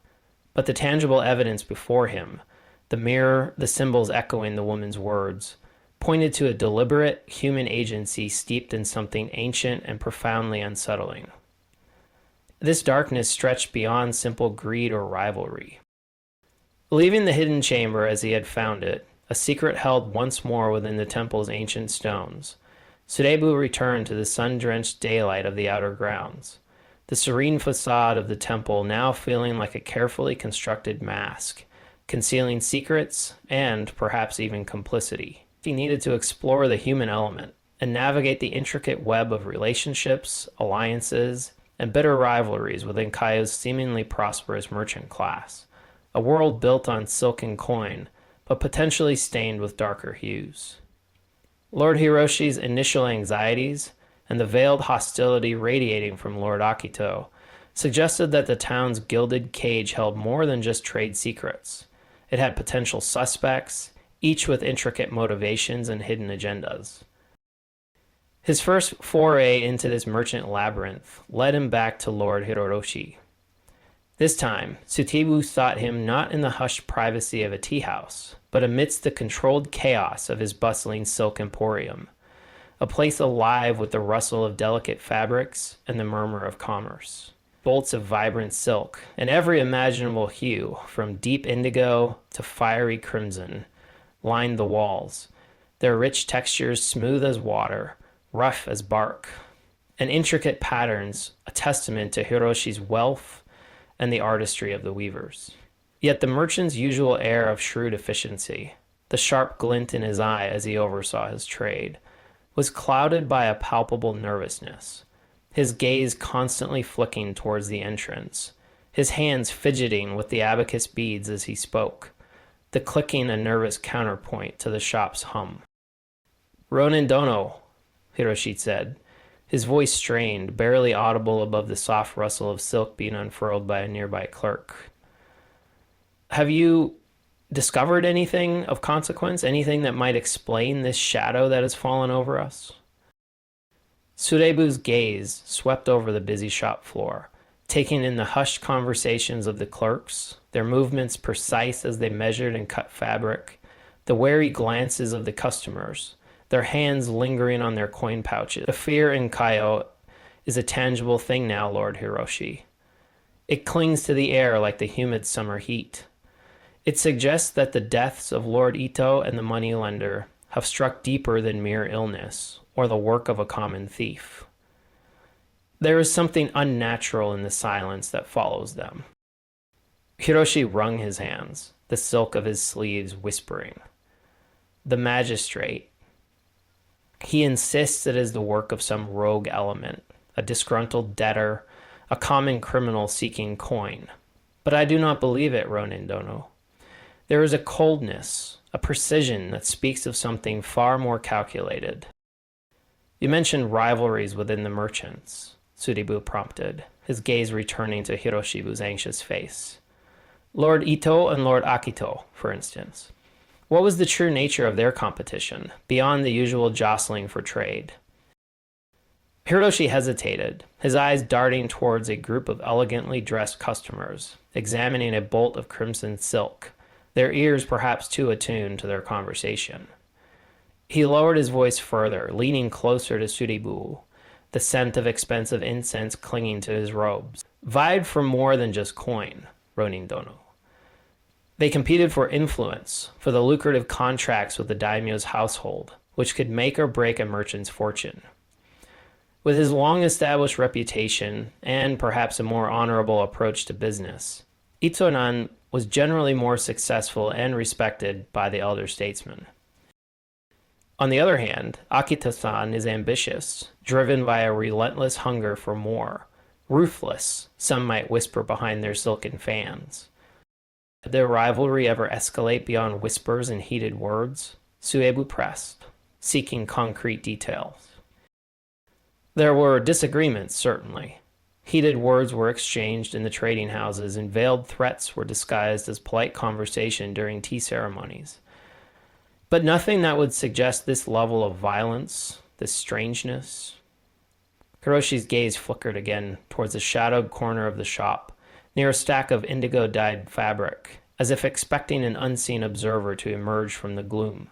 But the tangible evidence before him, the mirror, the symbols echoing the woman's words, pointed to a deliberate human agency steeped in something ancient and profoundly unsettling. This darkness stretched beyond simple greed or rivalry. Leaving the hidden chamber as he had found it, a secret held once more within the temple's ancient stones, Surebu returned to the sun-drenched daylight of the outer grounds, the serene facade of the temple now feeling like a carefully constructed mask, concealing secrets and, perhaps even complicity. He needed to explore the human element and navigate the intricate web of relationships, alliances, and bitter rivalries within Kaio's seemingly prosperous merchant class, a world built on silk and coin, but potentially stained with darker hues. Lord Hiroshi's initial anxieties, and the veiled hostility radiating from Lord Akito, suggested that the town's gilded cage held more than just trade secrets. It had potential suspects, each with intricate motivations and hidden agendas. His first foray into this merchant labyrinth led him back to Lord Hiroshi. This time, Surebu sought him not in the hushed privacy of a tea house, but amidst the controlled chaos of his bustling silk emporium, a place alive with the rustle of delicate fabrics and the murmur of commerce. Bolts of vibrant silk, in every imaginable hue, from deep indigo to fiery crimson, lined the walls, their rich textures smooth as water, rough as bark, and intricate patterns, a testament to Hiroshi's wealth and the artistry of the weavers. Yet the merchant's usual air of shrewd efficiency, the sharp glint in his eye as he oversaw his trade, was clouded by a palpable nervousness, his gaze constantly flicking towards the entrance, his hands fidgeting with the abacus beads as he spoke, the clicking a nervous counterpoint to the shop's hum. "Ronin Dono," Hiroshi said, his voice strained, barely audible above the soft rustle of silk being unfurled by a nearby clerk. "Have you discovered anything of consequence, anything that might explain this shadow that has fallen over us?" Surebu's gaze swept over the busy shop floor, taking in the hushed conversations of the clerks, their movements precise as they measured and cut fabric, the wary glances of the customers, their hands lingering on their coin pouches. The fear in Kaio is a tangible thing now, Lord Hiroshi. It clings to the air like the humid summer heat. It suggests that the deaths of Lord Ito and the moneylender have struck deeper than mere illness or the work of a common thief. There is something unnatural in the silence that follows them. Hiroshi wrung his hands, the silk of his sleeves whispering. The magistrate. He insists it is the work of some rogue element, a disgruntled debtor, a common criminal seeking coin. But I do not believe it, Ronin Dono. There is a coldness, a precision that speaks of something far more calculated. You mentioned rivalries within the merchants, Surebu prompted, his gaze returning to Hiroshibu's anxious face. Lord Ito and Lord Akito, for instance. What was the true nature of their competition, beyond the usual jostling for trade? Hiroshi hesitated, his eyes darting towards a group of elegantly dressed customers, examining a bolt of crimson silk, their ears perhaps too attuned to their conversation. He lowered his voice further, leaning closer to Suribu, the scent of expensive incense clinging to his robes. Vied for more than just coin, Ronin Dono. They competed for influence, for the lucrative contracts with the daimyo's household, which could make or break a merchant's fortune. With his long-established reputation and perhaps a more honorable approach to business, Itonan was generally more successful and respected by the elder statesmen. On the other hand, Akito-san is ambitious, driven by a relentless hunger for more. Ruthless, some might whisper behind their silken fans. Did their rivalry ever escalate beyond whispers and heated words? Suebu pressed, seeking concrete details. There were disagreements, certainly. Heated words were exchanged in the trading houses, and veiled threats were disguised as polite conversation during tea ceremonies. But nothing that would suggest this level of violence, this strangeness. Hiroshi's gaze flickered again towards the shadowed corner of the shop, near a stack of indigo-dyed fabric, as if expecting an unseen observer to emerge from the gloom.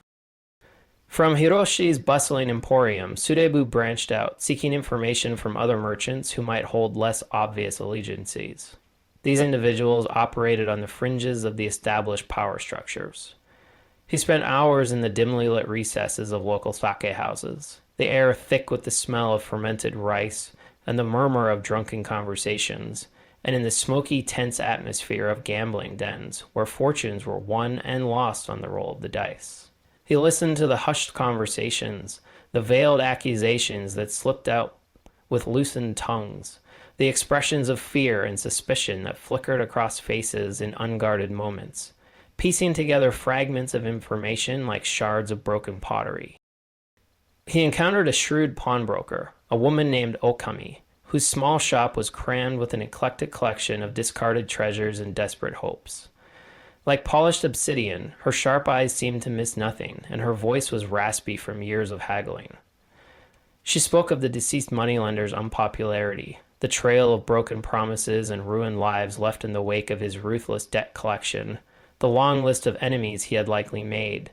From Hiroshi's bustling emporium, Surebu branched out, seeking information from other merchants who might hold less obvious allegiances. These individuals operated on the fringes of the established power structures. He spent hours in the dimly lit recesses of local sake houses, the air thick with the smell of fermented rice and the murmur of drunken conversations, and in the smoky, tense atmosphere of gambling dens, where fortunes were won and lost on the roll of the dice. He listened to the hushed conversations, the veiled accusations that slipped out with loosened tongues, the expressions of fear and suspicion that flickered across faces in unguarded moments, piecing together fragments of information like shards of broken pottery. He encountered a shrewd pawnbroker, a woman named Okami, whose small shop was crammed with an eclectic collection of discarded treasures and desperate hopes. Like polished obsidian, her sharp eyes seemed to miss nothing, and her voice was raspy from years of haggling. She spoke of the deceased moneylender's unpopularity, the trail of broken promises and ruined lives left in the wake of his ruthless debt collection, the long list of enemies he had likely made.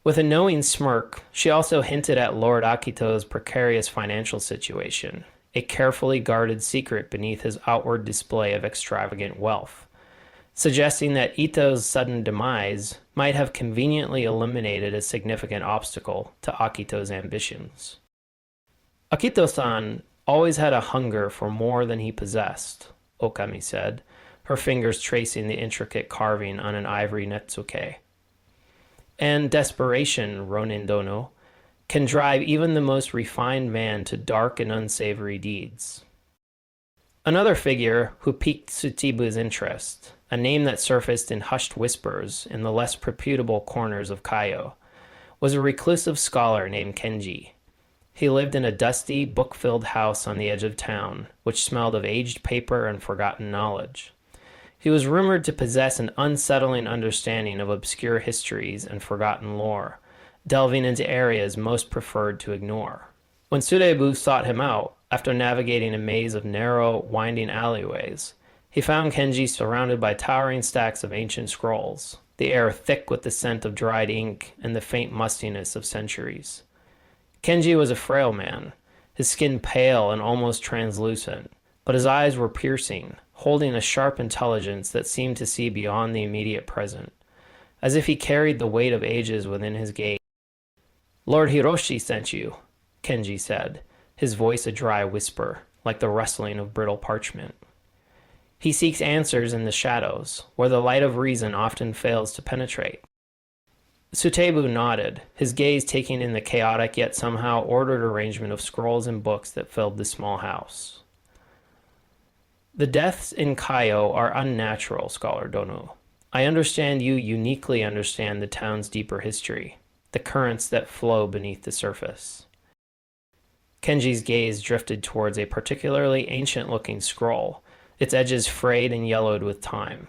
With a knowing smirk, she also hinted at Lord Akito's precarious financial situation, a carefully guarded secret beneath his outward display of extravagant wealth, suggesting that Ito's sudden demise might have conveniently eliminated a significant obstacle to Akito's ambitions. Akito-san always had a hunger for more than he possessed, Okami said, her fingers tracing the intricate carving on an ivory netsuke. And desperation, Ronin Dono, can drive even the most refined man to dark and unsavory deeds. Another figure who piqued Tsuchibu's interest, a name that surfaced in hushed whispers in the less reputable corners of Kaio, was a reclusive scholar named Kenji. He lived in a dusty, book-filled house on the edge of town, which smelled of aged paper and forgotten knowledge. He was rumored to possess an unsettling understanding of obscure histories and forgotten lore, delving into areas most preferred to ignore. When Surebu sought him out, after navigating a maze of narrow, winding alleyways, he found Kenji surrounded by towering stacks of ancient scrolls, the air thick with the scent of dried ink and the faint mustiness of centuries. Kenji was a frail man, his skin pale and almost translucent, but his eyes were piercing, holding a sharp intelligence that seemed to see beyond the immediate present, as if he carried the weight of ages within his gaze. "Lord Hiroshi sent you," Kenji said, his voice a dry whisper, like the rustling of brittle parchment. "He seeks answers in the shadows, where the light of reason often fails to penetrate." Sutebu nodded, his gaze taking in the chaotic yet somehow ordered arrangement of scrolls and books that filled the small house. "The deaths in Kaio are unnatural, Scholar Dono. I understand you uniquely understand the town's deeper history, the currents that flow beneath the surface." Kenji's gaze drifted towards a particularly ancient-looking scroll, its edges frayed and yellowed with time.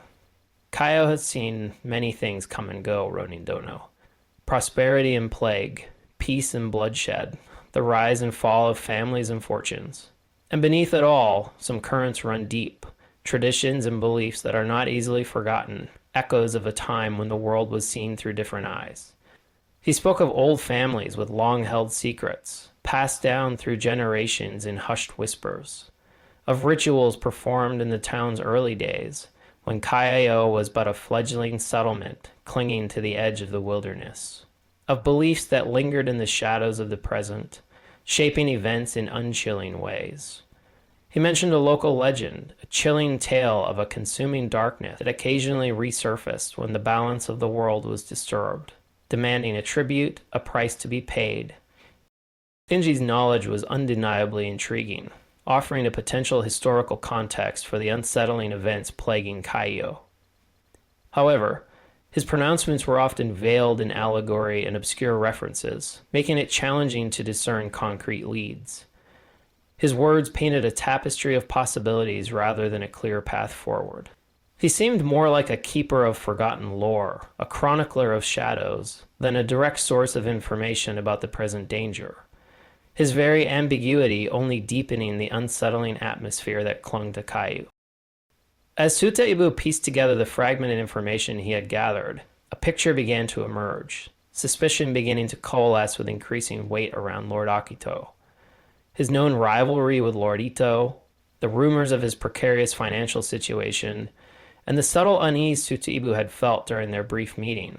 Kaio has seen many things come and go, Ronin Dono. Prosperity and plague, peace and bloodshed, the rise and fall of families and fortunes. And beneath it all, some currents run deep, traditions and beliefs that are not easily forgotten, echoes of a time when the world was seen through different eyes. He spoke of old families with long-held secrets, passed down through generations in hushed whispers, of rituals performed in the town's early days, when Kai'o was but a fledgling settlement clinging to the edge of the wilderness, of beliefs that lingered in the shadows of the present, shaping events in unchilling ways. He mentioned a local legend, a chilling tale of a consuming darkness that occasionally resurfaced when the balance of the world was disturbed, demanding a tribute, a price to be paid. Shinji's knowledge was undeniably intriguing, offering a potential historical context for the unsettling events plaguing Kai'o. However, his pronouncements were often veiled in allegory and obscure references, making it challenging to discern concrete leads. His words painted a tapestry of possibilities rather than a clear path forward. He seemed more like a keeper of forgotten lore, a chronicler of shadows, than a direct source of information about the present danger. His very ambiguity only deepening the unsettling atmosphere that clung to Kai'o. As Suteibu pieced together the fragmented information he had gathered, a picture began to emerge, suspicion beginning to coalesce with increasing weight around Lord Akito. His known rivalry with Lord Ito, the rumors of his precarious financial situation, and the subtle unease Suteibu had felt during their brief meeting,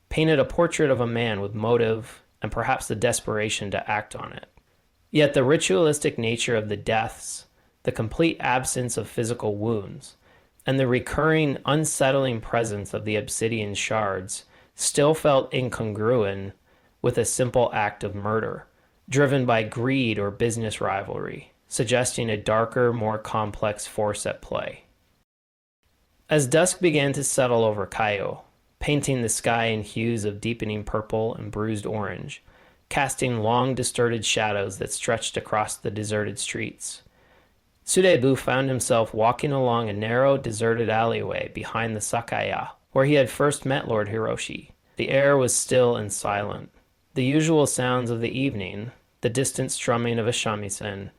painted a portrait of a man with motive and perhaps the desperation to act on it. Yet the ritualistic nature of the deaths, the complete absence of physical wounds, and the recurring, unsettling presence of the obsidian shards still felt incongruent with a simple act of murder, driven by greed or business rivalry, suggesting a darker, more complex force at play. As dusk began to settle over Kai'o, painting the sky in hues of deepening purple and bruised orange, casting long, distorted shadows that stretched across the deserted streets, Suteibu found himself walking along a narrow, deserted alleyway behind the Sakaya, where he had first met Lord Hiroshi. The air was still and silent. The usual sounds of the evening, the distant strumming of a shamisen,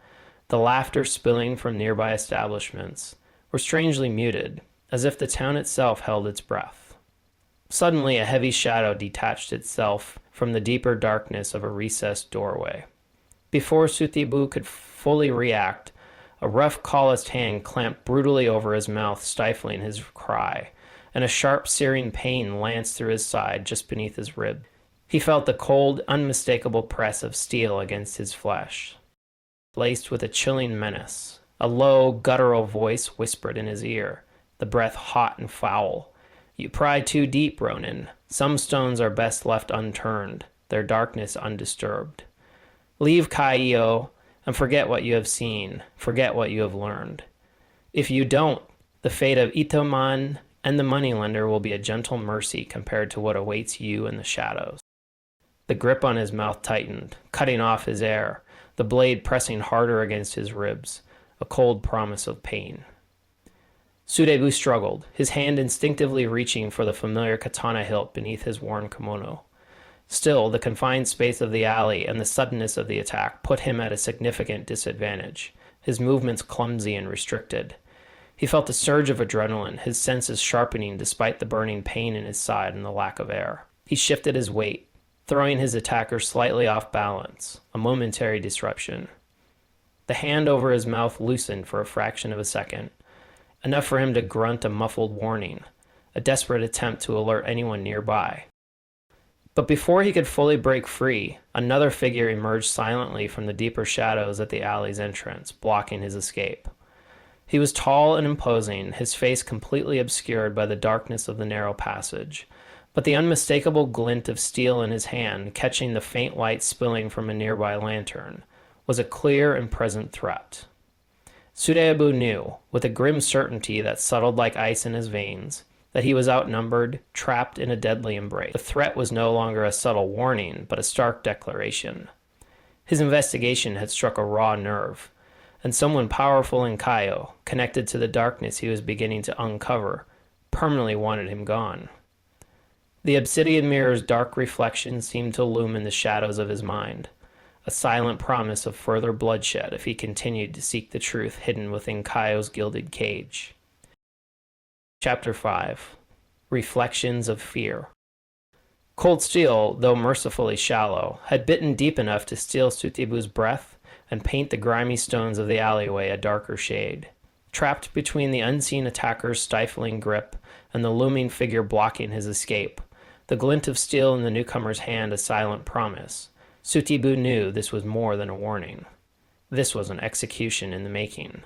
the laughter spilling from nearby establishments, were strangely muted, as if the town itself held its breath. Suddenly, a heavy shadow detached itself from the deeper darkness of a recessed doorway. Before Suteibu could fully react, a rough, calloused hand clamped brutally over his mouth, stifling his cry, and a sharp, searing pain lanced through his side just beneath his rib. He felt the cold, unmistakable press of steel against his flesh. Laced with a chilling menace, a low, guttural voice whispered in his ear, the breath hot and foul. "You pry too deep, Ronin. Some stones are best left unturned, their darkness undisturbed. Leave Kai'o, and forget what you have seen, forget what you have learned. If you don't, the fate of Itoman and the moneylender will be a gentle mercy compared to what awaits you in the shadows." The grip on his mouth tightened, cutting off his air, the blade pressing harder against his ribs, a cold promise of pain. Suteibu struggled, his hand instinctively reaching for the familiar katana hilt beneath his worn kimono. Still, the confined space of the alley and the suddenness of the attack put him at a significant disadvantage, his movements clumsy and restricted. He felt a surge of adrenaline, his senses sharpening despite the burning pain in his side and the lack of air. He shifted his weight, throwing his attacker slightly off balance, a momentary disruption. The hand over his mouth loosened for a fraction of a second, enough for him to grunt a muffled warning, a desperate attempt to alert anyone nearby. But before he could fully break free, another figure emerged silently from the deeper shadows at the alley's entrance, blocking his escape. He was tall and imposing, his face completely obscured by the darkness of the narrow passage, but the unmistakable glint of steel in his hand, catching the faint light spilling from a nearby lantern, was a clear and present threat. Suteibu knew, with a grim certainty that settled like ice in his veins, that he was outnumbered, trapped in a deadly embrace. The threat was no longer a subtle warning, but a stark declaration. His investigation had struck a raw nerve, and someone powerful in Kai'o, connected to the darkness he was beginning to uncover, permanently wanted him gone. The obsidian mirror's dark reflection seemed to loom in the shadows of his mind, a silent promise of further bloodshed if he continued to seek the truth hidden within Kaio's gilded cage. Chapter 5. Reflections of Fear. Cold steel, though mercifully shallow, had bitten deep enough to steal Sutibu's breath and paint the grimy stones of the alleyway a darker shade. Trapped between the unseen attacker's stifling grip and the looming figure blocking his escape, the glint of steel in the newcomer's hand a silent promise, Sutibu knew this was more than a warning. This was an execution in the making.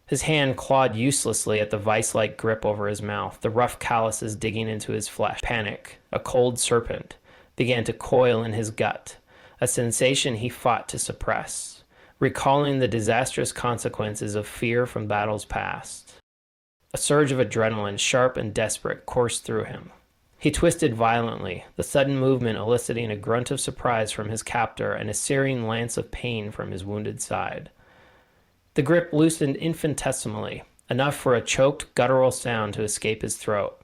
His hand clawed uselessly at the vice-like grip over his mouth, the rough calluses digging into his flesh. Panic, a cold serpent, began to coil in his gut, a sensation he fought to suppress, recalling the disastrous consequences of fear from battles past. A surge of adrenaline, sharp and desperate, coursed through him. He twisted violently, the sudden movement eliciting a grunt of surprise from his captor and a searing lance of pain from his wounded side. The grip loosened infinitesimally, enough for a choked, guttural sound to escape his throat,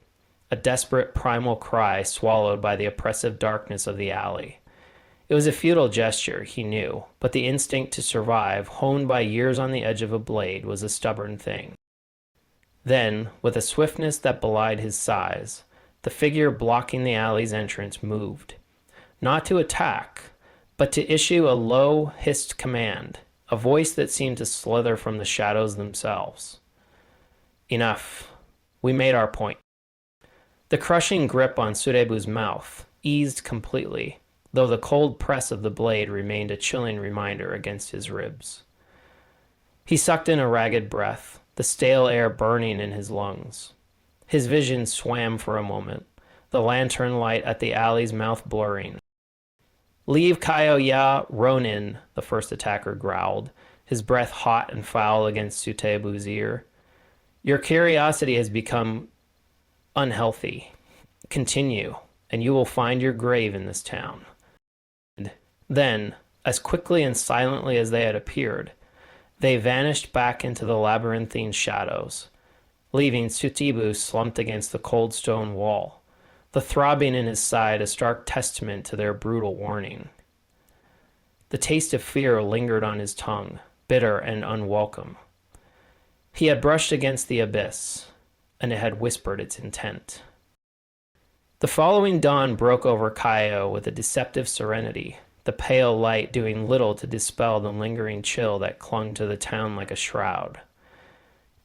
a desperate primal cry swallowed by the oppressive darkness of the alley. It was a futile gesture, he knew, but the instinct to survive, honed by years on the edge of a blade, was a stubborn thing. Then, with a swiftness that belied his size, the figure blocking the alley's entrance moved, not to attack, but to issue a low, hissed command, a voice that seemed to slither from the shadows themselves. Enough. We made our point. The crushing grip on Surebu's mouth eased completely, though the cold press of the blade remained a chilling reminder against his ribs. He sucked in a ragged breath, the stale air burning in his lungs. His vision swam for a moment, the lantern light at the alley's mouth blurring. "Leave Kaio ya, Ronin," the first attacker growled, his breath hot and foul against Sutebu's ear. "Your curiosity has become unhealthy. Continue, and you will find your grave in this town." Then, as quickly and silently as they had appeared, they vanished back into the labyrinthine shadows, leaving Sutebu slumped against the cold stone wall, the throbbing in his side a stark testament to their brutal warning. The taste of fear lingered on his tongue, bitter and unwelcome. He had brushed against the abyss, and it had whispered its intent. The following dawn broke over Kaio with a deceptive serenity, the pale light doing little to dispel the lingering chill that clung to the town like a shroud.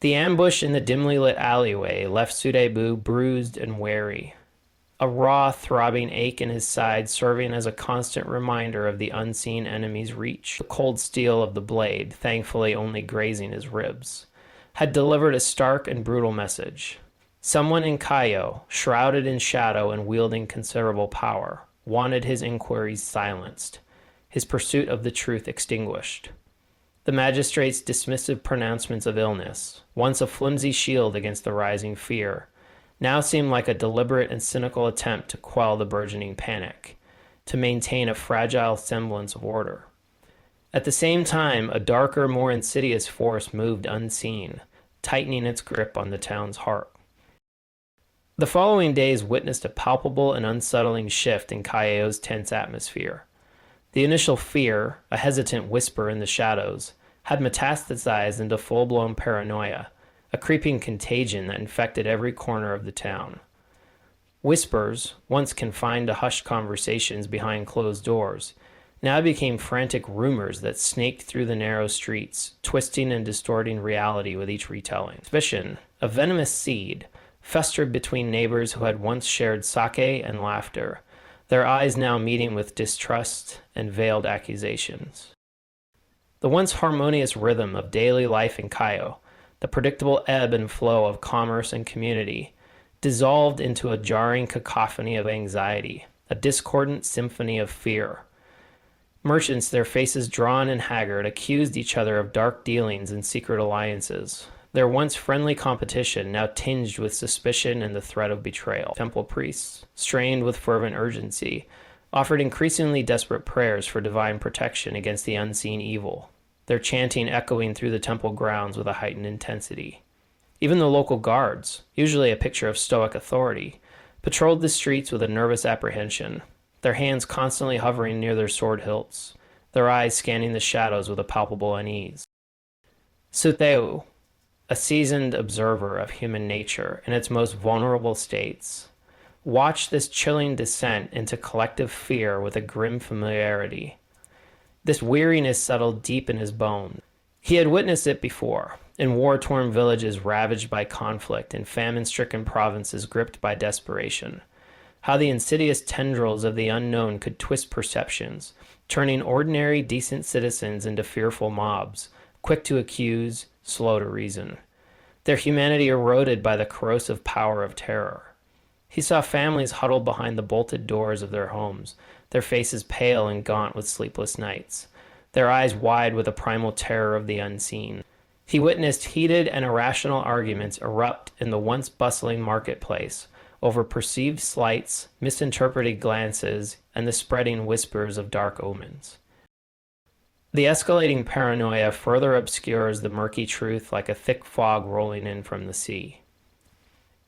The ambush in the dimly lit alleyway left Surebu bruised and wary, a raw, throbbing ache in his side serving as a constant reminder of the unseen enemy's reach. The cold steel of the blade, thankfully only grazing his ribs, had delivered a stark and brutal message. Someone in Kaio, shrouded in shadow and wielding considerable power, wanted his inquiries silenced, his pursuit of the truth extinguished. The magistrate's dismissive pronouncements of illness, once a flimsy shield against the rising fear, now seemed like a deliberate and cynical attempt to quell the burgeoning panic, to maintain a fragile semblance of order. At the same time, a darker, more insidious force moved unseen, tightening its grip on the town's heart. The following days witnessed a palpable and unsettling shift in Kaio's tense atmosphere. The initial fear, a hesitant whisper in the shadows, had metastasized into full-blown paranoia, a creeping contagion that infected every corner of the town. Whispers, once confined to hushed conversations behind closed doors, now became frantic rumors that snaked through the narrow streets, twisting and distorting reality with each retelling. Suspicion, a venomous seed, festered between neighbors who had once shared sake and laughter, their eyes now meeting with distrust and veiled accusations. The once harmonious rhythm of daily life in Kaio, the predictable ebb and flow of commerce and community, dissolved into a jarring cacophony of anxiety, a discordant symphony of fear. Merchants, their faces drawn and haggard, accused each other of dark dealings and secret alliances, their once friendly competition now tinged with suspicion and the threat of betrayal. Temple priests, strained with fervent urgency, offered increasingly desperate prayers for divine protection against the unseen evil, their chanting echoing through the temple grounds with a heightened intensity. Even the local guards, usually a picture of stoic authority, patrolled the streets with a nervous apprehension, their hands constantly hovering near their sword hilts, their eyes scanning the shadows with a palpable unease. Suteu, a seasoned observer of human nature in its most vulnerable states, watched this chilling descent into collective fear with a grim familiarity. This weariness settled deep in his bones. He had witnessed it before, in war-torn villages ravaged by conflict and famine-stricken provinces gripped by desperation. How the insidious tendrils of the unknown could twist perceptions, turning ordinary, decent citizens into fearful mobs, quick to accuse, slow to reason. Their humanity eroded by the corrosive power of terror. He saw families huddled behind the bolted doors of their homes, their faces pale and gaunt with sleepless nights, their eyes wide with a primal terror of the unseen. He witnessed heated and irrational arguments erupt in the once bustling marketplace over perceived slights, misinterpreted glances, and the spreading whispers of dark omens. The escalating paranoia further obscures the murky truth like a thick fog rolling in from the sea.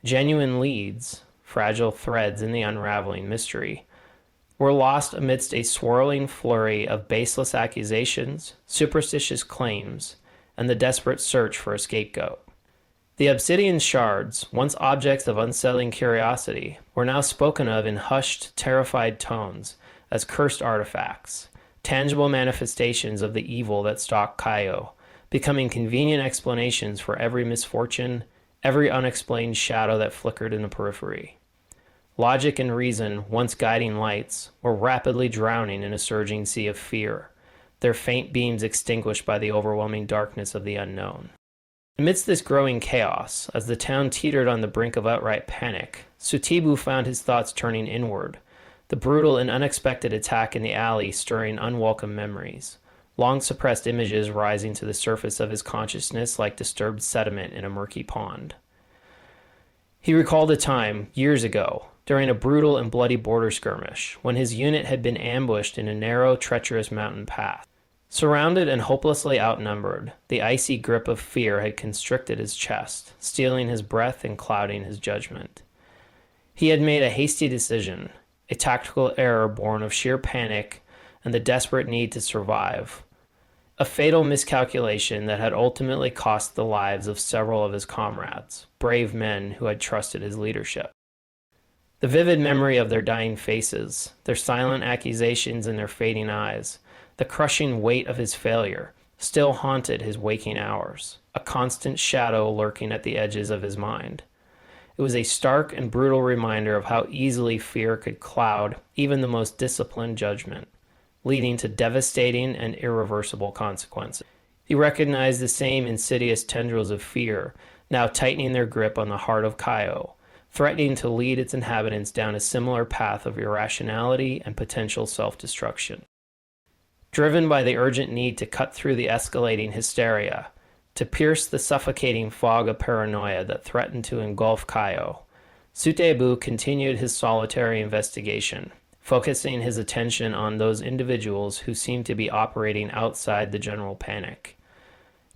Genuine leads, fragile threads in the unraveling mystery, were lost amidst a swirling flurry of baseless accusations, superstitious claims, and the desperate search for a scapegoat. The Obsidian shards, once objects of unsettling curiosity, were now spoken of in hushed, terrified tones as cursed artifacts, tangible manifestations of the evil that stalked Kaio, becoming convenient explanations for every misfortune, every unexplained shadow that flickered in the periphery. Logic and reason, once guiding lights, were rapidly drowning in a surging sea of fear, their faint beams extinguished by the overwhelming darkness of the unknown. Amidst this growing chaos, as the town teetered on the brink of outright panic, Sutibu found his thoughts turning inward, the brutal and unexpected attack in the alley stirring unwelcome memories, long-suppressed images rising to the surface of his consciousness like disturbed sediment in a murky pond. He recalled a time, years ago, during a brutal and bloody border skirmish, when his unit had been ambushed in a narrow, treacherous mountain path. Surrounded and hopelessly outnumbered, the icy grip of fear had constricted his chest, stealing his breath and clouding his judgment. He had made a hasty decision, a tactical error born of sheer panic and the desperate need to survive, a fatal miscalculation that had ultimately cost the lives of several of his comrades, brave men who had trusted his leadership. The vivid memory of their dying faces, their silent accusations in their fading eyes, the crushing weight of his failure, still haunted his waking hours, a constant shadow lurking at the edges of his mind. It was a stark and brutal reminder of how easily fear could cloud even the most disciplined judgment, leading to devastating and irreversible consequences. He recognized the same insidious tendrils of fear, now tightening their grip on the heart of Kaio, threatening to lead its inhabitants down a similar path of irrationality and potential self-destruction. Driven by the urgent need to cut through the escalating hysteria, to pierce the suffocating fog of paranoia that threatened to engulf Kaio, Sutebu continued his solitary investigation, focusing his attention on those individuals who seemed to be operating outside the general panic,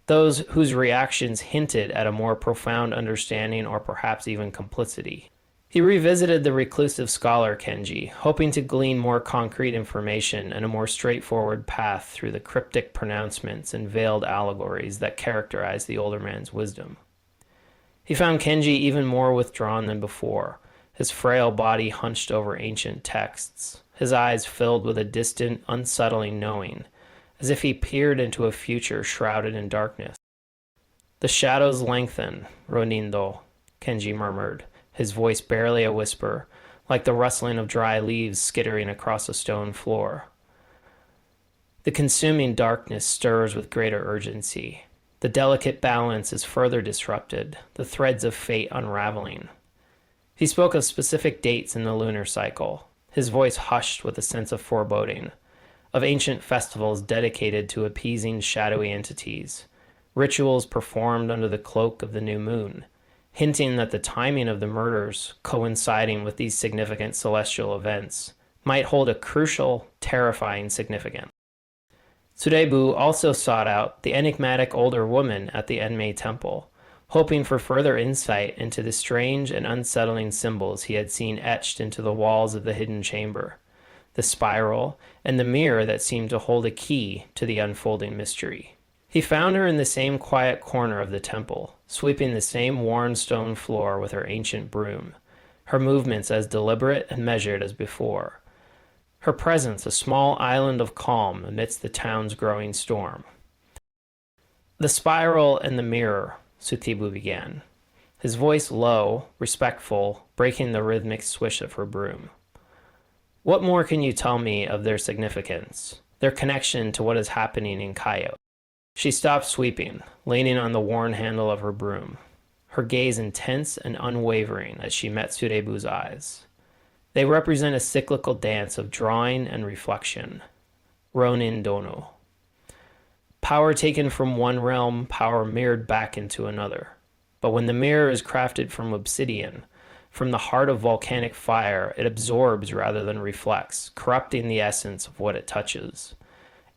those whose reactions hinted at a more profound understanding or perhaps even complicity. He revisited the reclusive scholar Kenji, hoping to glean more concrete information and a more straightforward path through the cryptic pronouncements and veiled allegories that characterized the older man's wisdom. He found Kenji even more withdrawn than before, his frail body hunched over ancient texts, his eyes filled with a distant, unsettling knowing, as if he peered into a future shrouded in darkness. "The shadows lengthen, Ronindo," Kenji murmured, his voice barely a whisper, like the rustling of dry leaves skittering across a stone floor. The consuming darkness stirs with greater urgency. The delicate balance is further disrupted, the threads of fate unraveling. He spoke of specific dates in the lunar cycle, his voice hushed with a sense of foreboding, of ancient festivals dedicated to appeasing shadowy entities, rituals performed under the cloak of the new moon, hinting that the timing of the murders, coinciding with these significant celestial events, might hold a crucial, terrifying significance. Tsurebu also sought out the enigmatic older woman at the Enmei Temple, hoping for further insight into the strange and unsettling symbols he had seen etched into the walls of the hidden chamber, the spiral, and the mirror that seemed to hold a key to the unfolding mystery. He found her in the same quiet corner of the temple, sweeping the same worn stone floor with her ancient broom, her movements as deliberate and measured as before. Her presence a small island of calm amidst the town's growing storm. "The spiral and the mirror," Sutibu began, his voice low, respectful, breaking the rhythmic swish of her broom. "What more can you tell me of their significance, their connection to what is happening in Kaio?" She stopped sweeping, leaning on the worn handle of her broom, her gaze intense and unwavering as she met Surebu's eyes. They represent a cyclical dance of drawing and reflection. Ronin Dono. Power taken from one realm, power mirrored back into another. But when the mirror is crafted from obsidian, from the heart of volcanic fire, it absorbs rather than reflects, corrupting the essence of what it touches.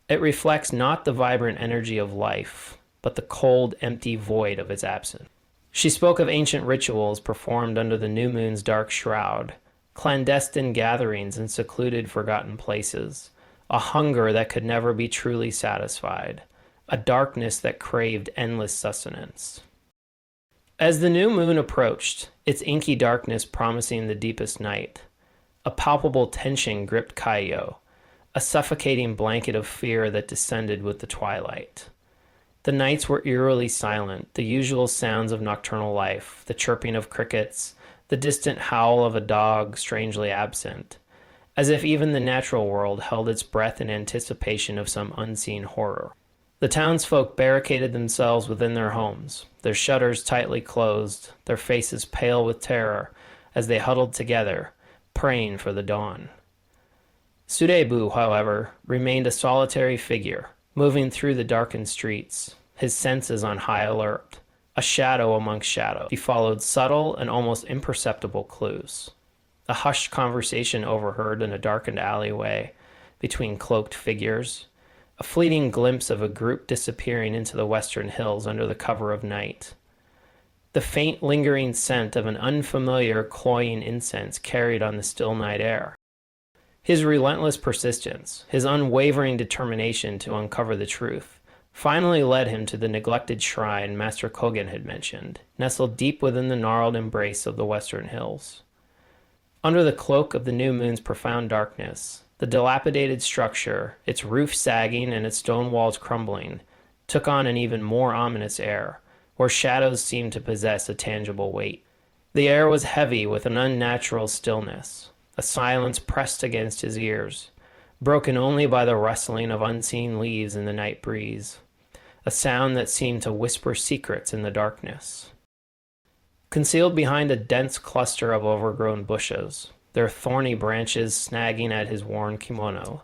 It reflects not the vibrant energy of life, but the cold, empty void of its absence. She spoke of ancient rituals performed under the new moon's dark shroud, clandestine gatherings in secluded, forgotten places, a hunger that could never be truly satisfied, a darkness that craved endless sustenance. As the new moon approached, its inky darkness promising the deepest night, a palpable tension gripped Kaio, a suffocating blanket of fear that descended with the twilight. The nights were eerily silent, the usual sounds of nocturnal life, the chirping of crickets, the distant howl of a dog strangely absent, as if even the natural world held its breath in anticipation of some unseen horror. The townsfolk barricaded themselves within their homes, their shutters tightly closed, their faces pale with terror, as they huddled together, praying for the dawn. Surebu, however, remained a solitary figure, moving through the darkened streets, his senses on high alert. A shadow amongst shadows. He followed subtle and almost imperceptible clues. A hushed conversation overheard in a darkened alleyway between cloaked figures. A fleeting glimpse of a group disappearing into the western hills under the cover of night. The faint lingering scent of an unfamiliar cloying incense carried on the still night air. His relentless persistence, his unwavering determination to uncover the truth, finally led him to the neglected shrine Master Kogen had mentioned, nestled deep within the gnarled embrace of the western hills. Under the cloak of the new moon's profound darkness, the dilapidated structure, its roof sagging and its stone walls crumbling, took on an even more ominous air, where shadows seemed to possess a tangible weight. The air was heavy with an unnatural stillness, a silence pressed against his ears, broken only by the rustling of unseen leaves in the night breeze, a sound that seemed to whisper secrets in the darkness. Concealed behind a dense cluster of overgrown bushes, their thorny branches snagging at his worn kimono,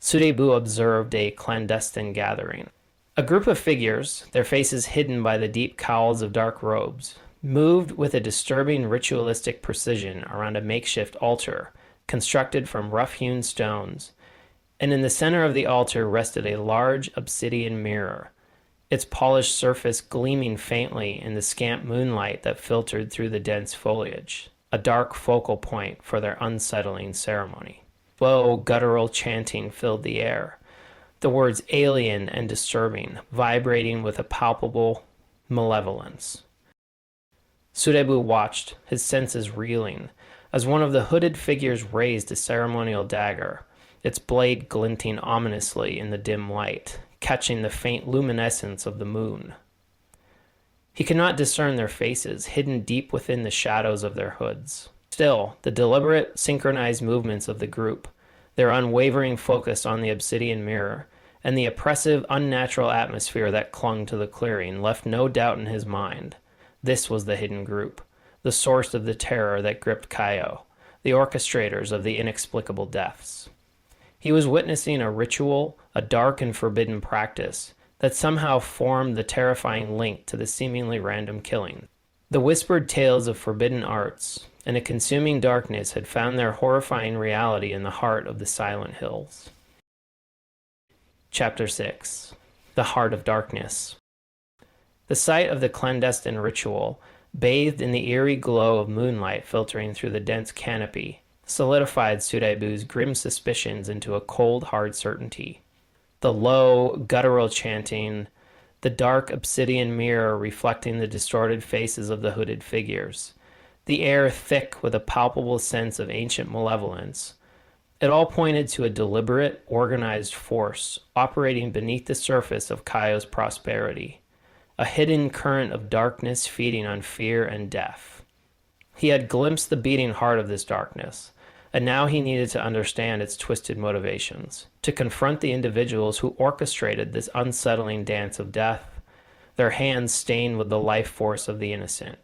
Surebu observed a clandestine gathering. A group of figures, their faces hidden by the deep cowls of dark robes, moved with a disturbing ritualistic precision around a makeshift altar constructed from rough-hewn stones, and in the center of the altar rested a large obsidian mirror, its polished surface gleaming faintly in the scant moonlight that filtered through the dense foliage, a dark focal point for their unsettling ceremony. Low, guttural chanting filled the air, the words alien and disturbing, vibrating with a palpable malevolence. Surebu watched, his senses reeling, as one of the hooded figures raised a ceremonial dagger, its blade glinting ominously in the dim light, catching the faint luminescence of the moon. He could not discern their faces, hidden deep within the shadows of their hoods. Still, the deliberate, synchronized movements of the group, their unwavering focus on the obsidian mirror, and the oppressive, unnatural atmosphere that clung to the clearing left no doubt in his mind. This was the hidden group, the source of the terror that gripped Kaio, the orchestrators of the inexplicable deaths. He was witnessing a ritual, a dark and forbidden practice, that somehow formed the terrifying link to the seemingly random killing. The whispered tales of forbidden arts and a consuming darkness had found their horrifying reality in the heart of the silent hills. Chapter 6. The Heart of Darkness. The site of the clandestine ritual, bathed in the eerie glow of moonlight filtering through the dense canopy, solidified Surebu's grim suspicions into a cold, hard certainty. The low, guttural chanting, the dark obsidian mirror reflecting the distorted faces of the hooded figures, the air thick with a palpable sense of ancient malevolence. It all pointed to a deliberate, organized force operating beneath the surface of Kaio's prosperity, a hidden current of darkness feeding on fear and death. He had glimpsed the beating heart of this darkness, and now he needed to understand its twisted motivations, to confront the individuals who orchestrated this unsettling dance of death, their hands stained with the life force of the innocent.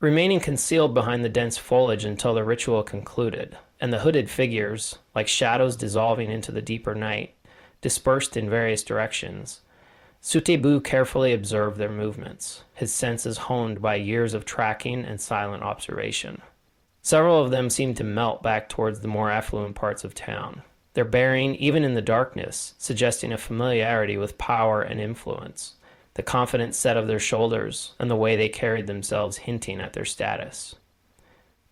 Remaining concealed behind the dense foliage until the ritual concluded, and the hooded figures, like shadows dissolving into the deeper night, dispersed in various directions, Sutebu carefully observed their movements, his senses honed by years of tracking and silent observation. Several of them seemed to melt back towards the more affluent parts of town, their bearing, even in the darkness, suggesting a familiarity with power and influence, the confident set of their shoulders and the way they carried themselves hinting at their status.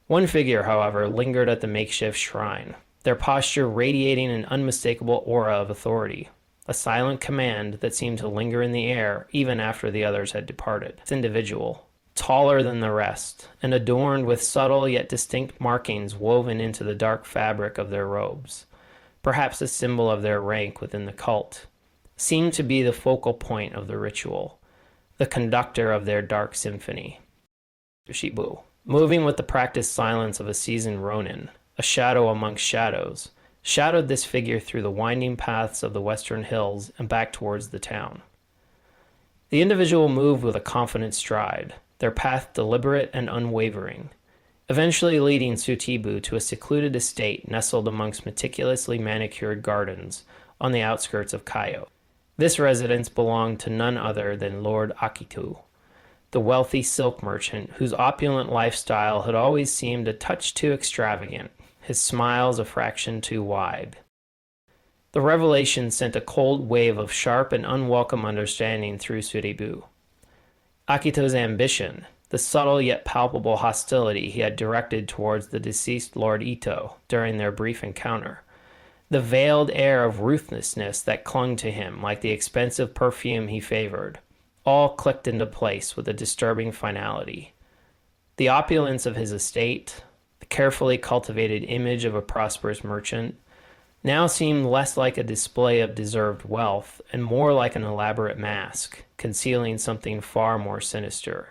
One figure, however, lingered at the makeshift shrine, their posture radiating an unmistakable aura of authority, a silent command that seemed to linger in the air even after the others had departed. This individual, taller than the rest, and adorned with subtle yet distinct markings woven into the dark fabric of their robes, perhaps a symbol of their rank within the cult, seemed to be the focal point of the ritual, the conductor of their dark symphony. Shibu, moving with the practiced silence of a seasoned ronin, a shadow amongst shadows, shadowed this figure through the winding paths of the western hills and back towards the town. The individual moved with a confident stride, their path deliberate and unwavering, eventually leading Sutebu to a secluded estate nestled amongst meticulously manicured gardens on the outskirts of Kaio. This residence belonged to none other than Lord Akito, the wealthy silk merchant whose opulent lifestyle had always seemed a touch too extravagant, his smiles a fraction too wide. The revelation sent a cold wave of sharp and unwelcome understanding through Sutebu. Akito's ambition, the subtle yet palpable hostility he had directed towards the deceased Lord Ito during their brief encounter, the veiled air of ruthlessness that clung to him like the expensive perfume he favored, all clicked into place with a disturbing finality. The opulence of his estate, the carefully cultivated image of a prosperous merchant, now seemed less like a display of deserved wealth and more like an elaborate mask, concealing something far more sinister.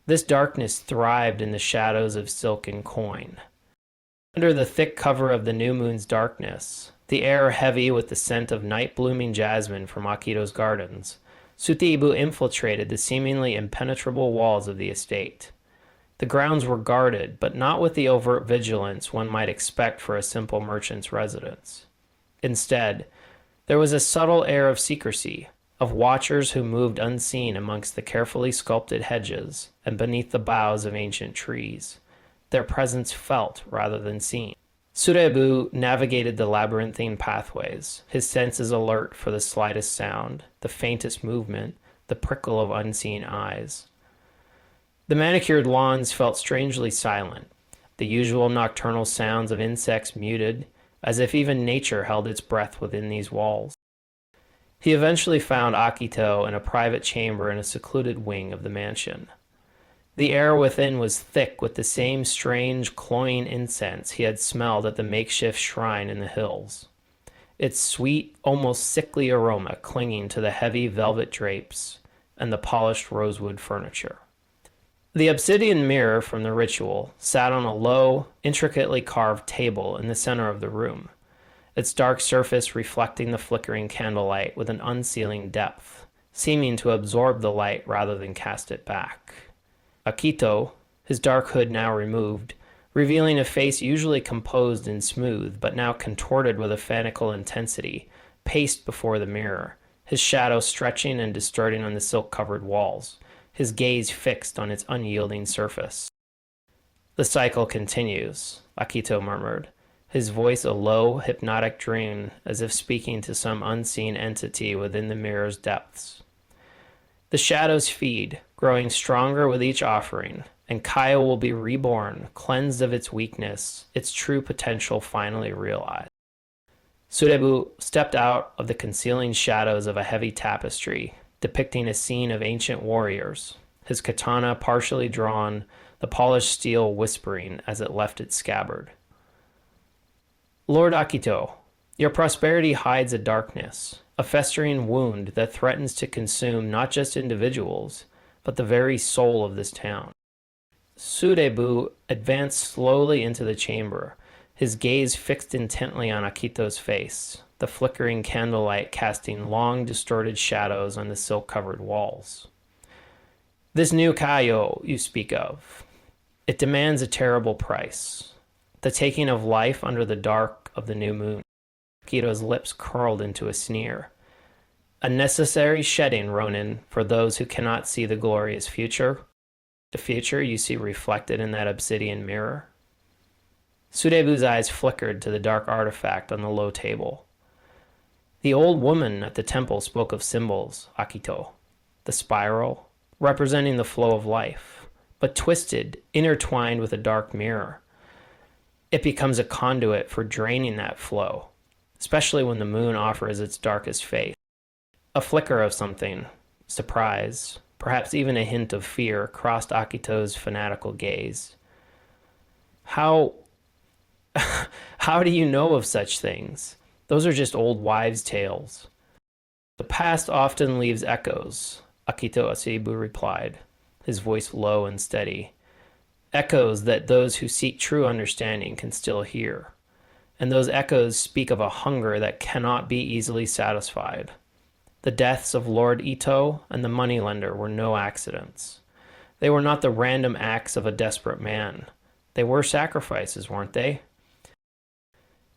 This darkness thrived in the shadows of silk and coin. Under the thick cover of the new moon's darkness, the air heavy with the scent of night-blooming jasmine from Akito's gardens, Sutebu infiltrated the seemingly impenetrable walls of the estate. The grounds were guarded, but not with the overt vigilance one might expect for a simple merchant's residence. Instead, there was a subtle air of secrecy, of watchers who moved unseen amongst the carefully sculpted hedges and beneath the boughs of ancient trees, their presence felt rather than seen. Surebu navigated the labyrinthine pathways, his senses alert for the slightest sound, the faintest movement, the prickle of unseen eyes. The manicured lawns felt strangely silent, the usual nocturnal sounds of insects muted, as if even nature held its breath within these walls. He eventually found Akito in a private chamber in a secluded wing of the mansion. The air within was thick with the same strange, cloying incense he had smelled at the makeshift shrine in the hills, its sweet, almost sickly aroma clinging to the heavy velvet drapes and the polished rosewood furniture. The obsidian mirror from the ritual sat on a low, intricately carved table in the center of the room, its dark surface reflecting the flickering candlelight with an unseeing depth, seeming to absorb the light rather than cast it back. Akito, his dark hood now removed, revealing a face usually composed and smooth, but now contorted with a fanical intensity, paced before the mirror, his shadow stretching and distorting on the silk-covered walls, his gaze fixed on its unyielding surface. "The cycle continues," Akito murmured, his voice a low, hypnotic drone, as if speaking to some unseen entity within the mirror's depths. "The shadows feed, growing stronger with each offering, and Kaya will be reborn, cleansed of its weakness, its true potential finally realized. Surebu stepped out of the concealing shadows of a heavy tapestry, depicting a scene of ancient warriors, his katana partially drawn, the polished steel whispering as it left its scabbard. Lord Akito, your prosperity hides a darkness, a festering wound that threatens to consume not just individuals, but the very soul of this town. Surebu advanced slowly into the chamber, his gaze fixed intently on Akito's face, the flickering candlelight casting long, distorted shadows on the silk-covered walls. This new Kaio you speak of, it demands a terrible price, the taking of life under the dark of the new moon. Akito's lips curled into a sneer. A necessary shedding, Ronin, for those who cannot see the glorious future. The future you see reflected in that obsidian mirror. Surebu's eyes flickered to the dark artifact on the low table. The old woman at the temple spoke of symbols, Akito. The spiral, representing the flow of life, but twisted, intertwined with a dark mirror. It becomes a conduit for draining that flow, especially when the moon offers its darkest face. A flicker of something, surprise, perhaps even a hint of fear, crossed Akito's fanatical gaze. How do you know of such things? Those are just old wives' tales. The past often leaves echoes, Akito Asibu replied, his voice low and steady. Echoes that those who seek true understanding can still hear. And those echoes speak of a hunger that cannot be easily satisfied. The deaths of Lord Ito and the moneylender were no accidents. They were not the random acts of a desperate man. They were sacrifices, weren't they?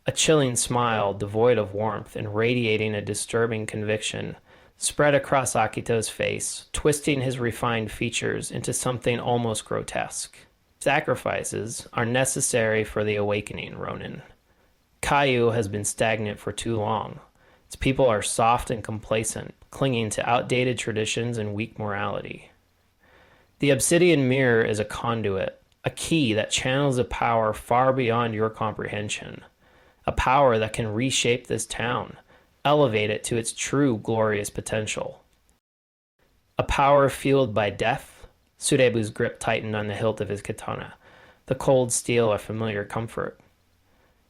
A chilling smile, devoid of warmth and radiating a disturbing conviction, spread across Akito's face, twisting his refined features into something almost grotesque. Sacrifices are necessary for the awakening, Ronin. Kaiu has been stagnant for too long. Its people are soft and complacent, clinging to outdated traditions and weak morality. The obsidian mirror is a conduit, a key that channels a power far beyond your comprehension, a power that can reshape this town, elevate it to its true glorious potential. A power fueled by death? Surebu's grip tightened on the hilt of his katana, the cold steel a familiar comfort.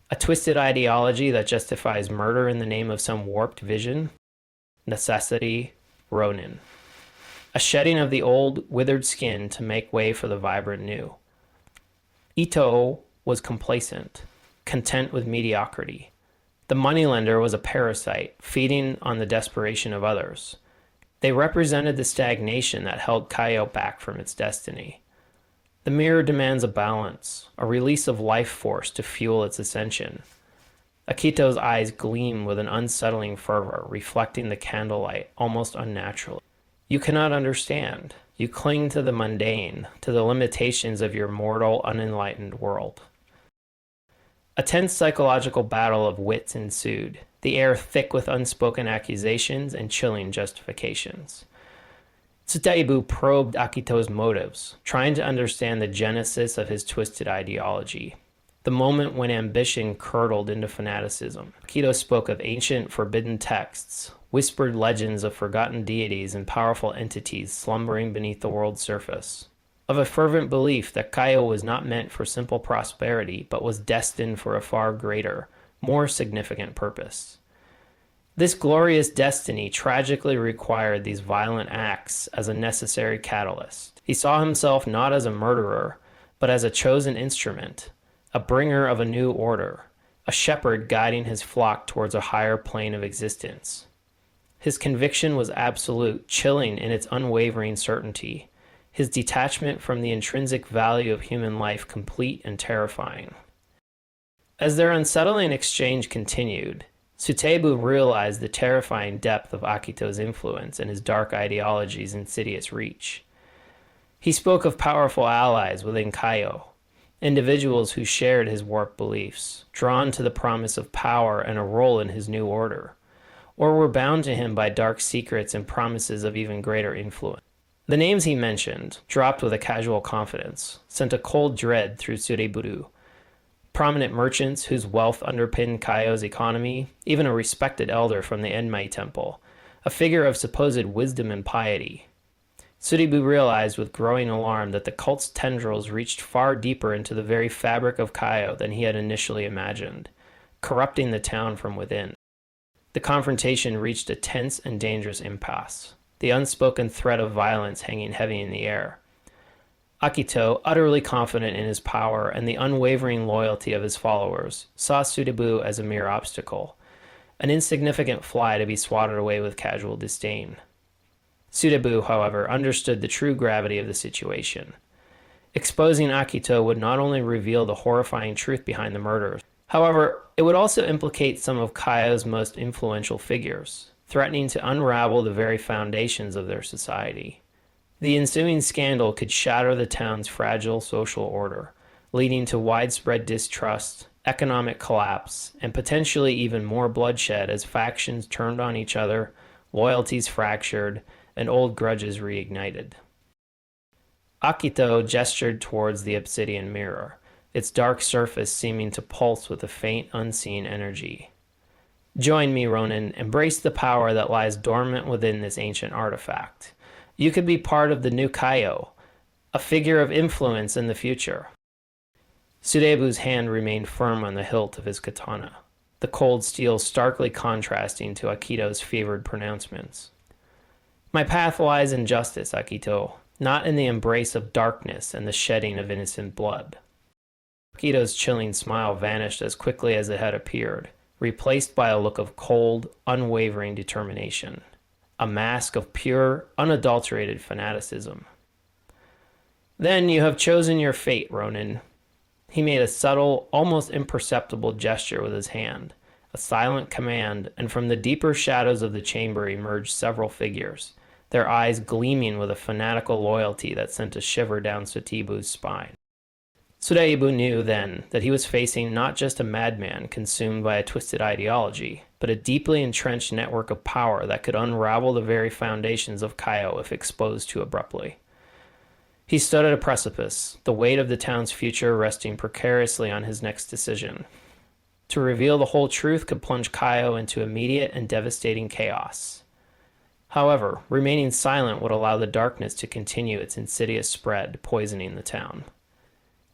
A twisted ideology that justifies murder in the name of some warped vision? Necessity, Ronin. A shedding of the old, withered skin to make way for the vibrant new. Ito was complacent, content with mediocrity. The moneylender was a parasite, feeding on the desperation of others. They represented the stagnation that held Kaio back from its destiny. The mirror demands a balance, a release of life force to fuel its ascension. Akito's eyes gleam with an unsettling fervor, reflecting the candlelight almost unnaturally. You cannot understand. You cling to the mundane, to the limitations of your mortal, unenlightened world. A tense psychological battle of wits ensued, the air thick with unspoken accusations and chilling justifications. Tsutaibu probed Akito's motives, trying to understand the genesis of his twisted ideology. The moment when ambition curdled into fanaticism. Akito spoke of ancient forbidden texts, whispered legends of forgotten deities and powerful entities slumbering beneath the world's surface. Of a fervent belief that Kaio was not meant for simple prosperity, but was destined for a far greater, more significant purpose. This glorious destiny tragically required these violent acts as a necessary catalyst. He saw himself not as a murderer, but as a chosen instrument, a bringer of a new order, a shepherd guiding his flock towards a higher plane of existence. His conviction was absolute, chilling in its unwavering certainty, his detachment from the intrinsic value of human life complete and terrifying. As their unsettling exchange continued, Tsutebu realized the terrifying depth of Akito's influence and his dark ideology's insidious reach. He spoke of powerful allies within Kaio, individuals who shared his warped beliefs, drawn to the promise of power and a role in his new order, or were bound to him by dark secrets and promises of even greater influence. The names he mentioned, dropped with a casual confidence, sent a cold dread through Sureburu. Prominent merchants whose wealth underpinned Kaio's economy, even a respected elder from the Enmei temple, a figure of supposed wisdom and piety. Surebu realized with growing alarm that the cult's tendrils reached far deeper into the very fabric of Kaio than he had initially imagined, corrupting the town from within. The confrontation reached a tense and dangerous impasse, the unspoken threat of violence hanging heavy in the air. Akito, utterly confident in his power and the unwavering loyalty of his followers, saw Surebu as a mere obstacle, an insignificant fly to be swatted away with casual disdain. Surebu, however, understood the true gravity of the situation. Exposing Akito would not only reveal the horrifying truth behind the murders, however, it would also implicate some of Kaio's most influential figures, threatening to unravel the very foundations of their society. The ensuing scandal could shatter the town's fragile social order, leading to widespread distrust, economic collapse, and potentially even more bloodshed as factions turned on each other, loyalties fractured, and old grudges reignited. Akito gestured towards the obsidian mirror, its dark surface seeming to pulse with a faint, unseen energy. Join me, Ronin. Embrace the power that lies dormant within this ancient artifact. You could be part of the new Kaio, a figure of influence in the future. Surebu's hand remained firm on the hilt of his katana, the cold steel starkly contrasting to Akito's fevered pronouncements. My path lies in justice, Akito, not in the embrace of darkness and the shedding of innocent blood. Akito's chilling smile vanished as quickly as it had appeared, replaced by a look of cold, unwavering determination, a mask of pure, unadulterated fanaticism. Then you have chosen your fate, Ronin. He made a subtle, almost imperceptible gesture with his hand, a silent command, and from the deeper shadows of the chamber emerged several figures, their eyes gleaming with a fanatical loyalty that sent a shiver down Surebu's spine. Surebu knew then that he was facing not just a madman consumed by a twisted ideology, but a deeply entrenched network of power that could unravel the very foundations of Kaio if exposed too abruptly. He stood at a precipice, the weight of the town's future resting precariously on his next decision. To reveal the whole truth could plunge Kaio into immediate and devastating chaos. However, remaining silent would allow the darkness to continue its insidious spread, poisoning the town.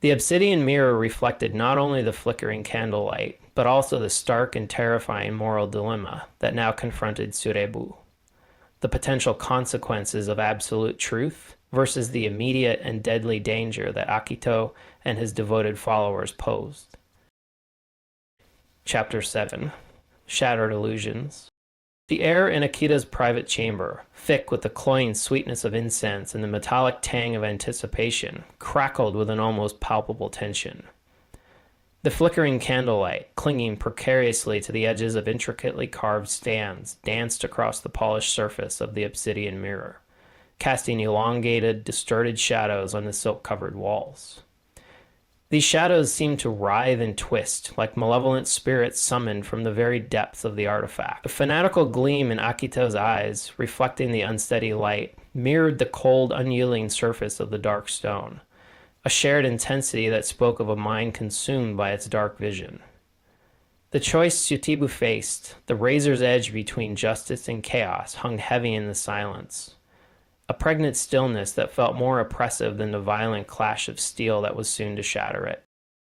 The obsidian mirror reflected not only the flickering candlelight, but also the stark and terrifying moral dilemma that now confronted Surebu. The potential consequences of absolute truth versus the immediate and deadly danger that Akito and his devoted followers posed. Chapter 7. Shattered Illusions. The air in Akito's private chamber, thick with the cloying sweetness of incense and the metallic tang of anticipation, crackled with an almost palpable tension. The flickering candlelight, clinging precariously to the edges of intricately carved stands, danced across the polished surface of the obsidian mirror, casting elongated, distorted shadows on the silk-covered walls. These shadows seemed to writhe and twist, like malevolent spirits summoned from the very depths of the artifact. A fanatical gleam in Akito's eyes, reflecting the unsteady light, mirrored the cold, unyielding surface of the dark stone, a shared intensity that spoke of a mind consumed by its dark vision. The choice Surebu faced, the razor's edge between justice and chaos, hung heavy in the silence. A pregnant stillness that felt more oppressive than the violent clash of steel that was soon to shatter it.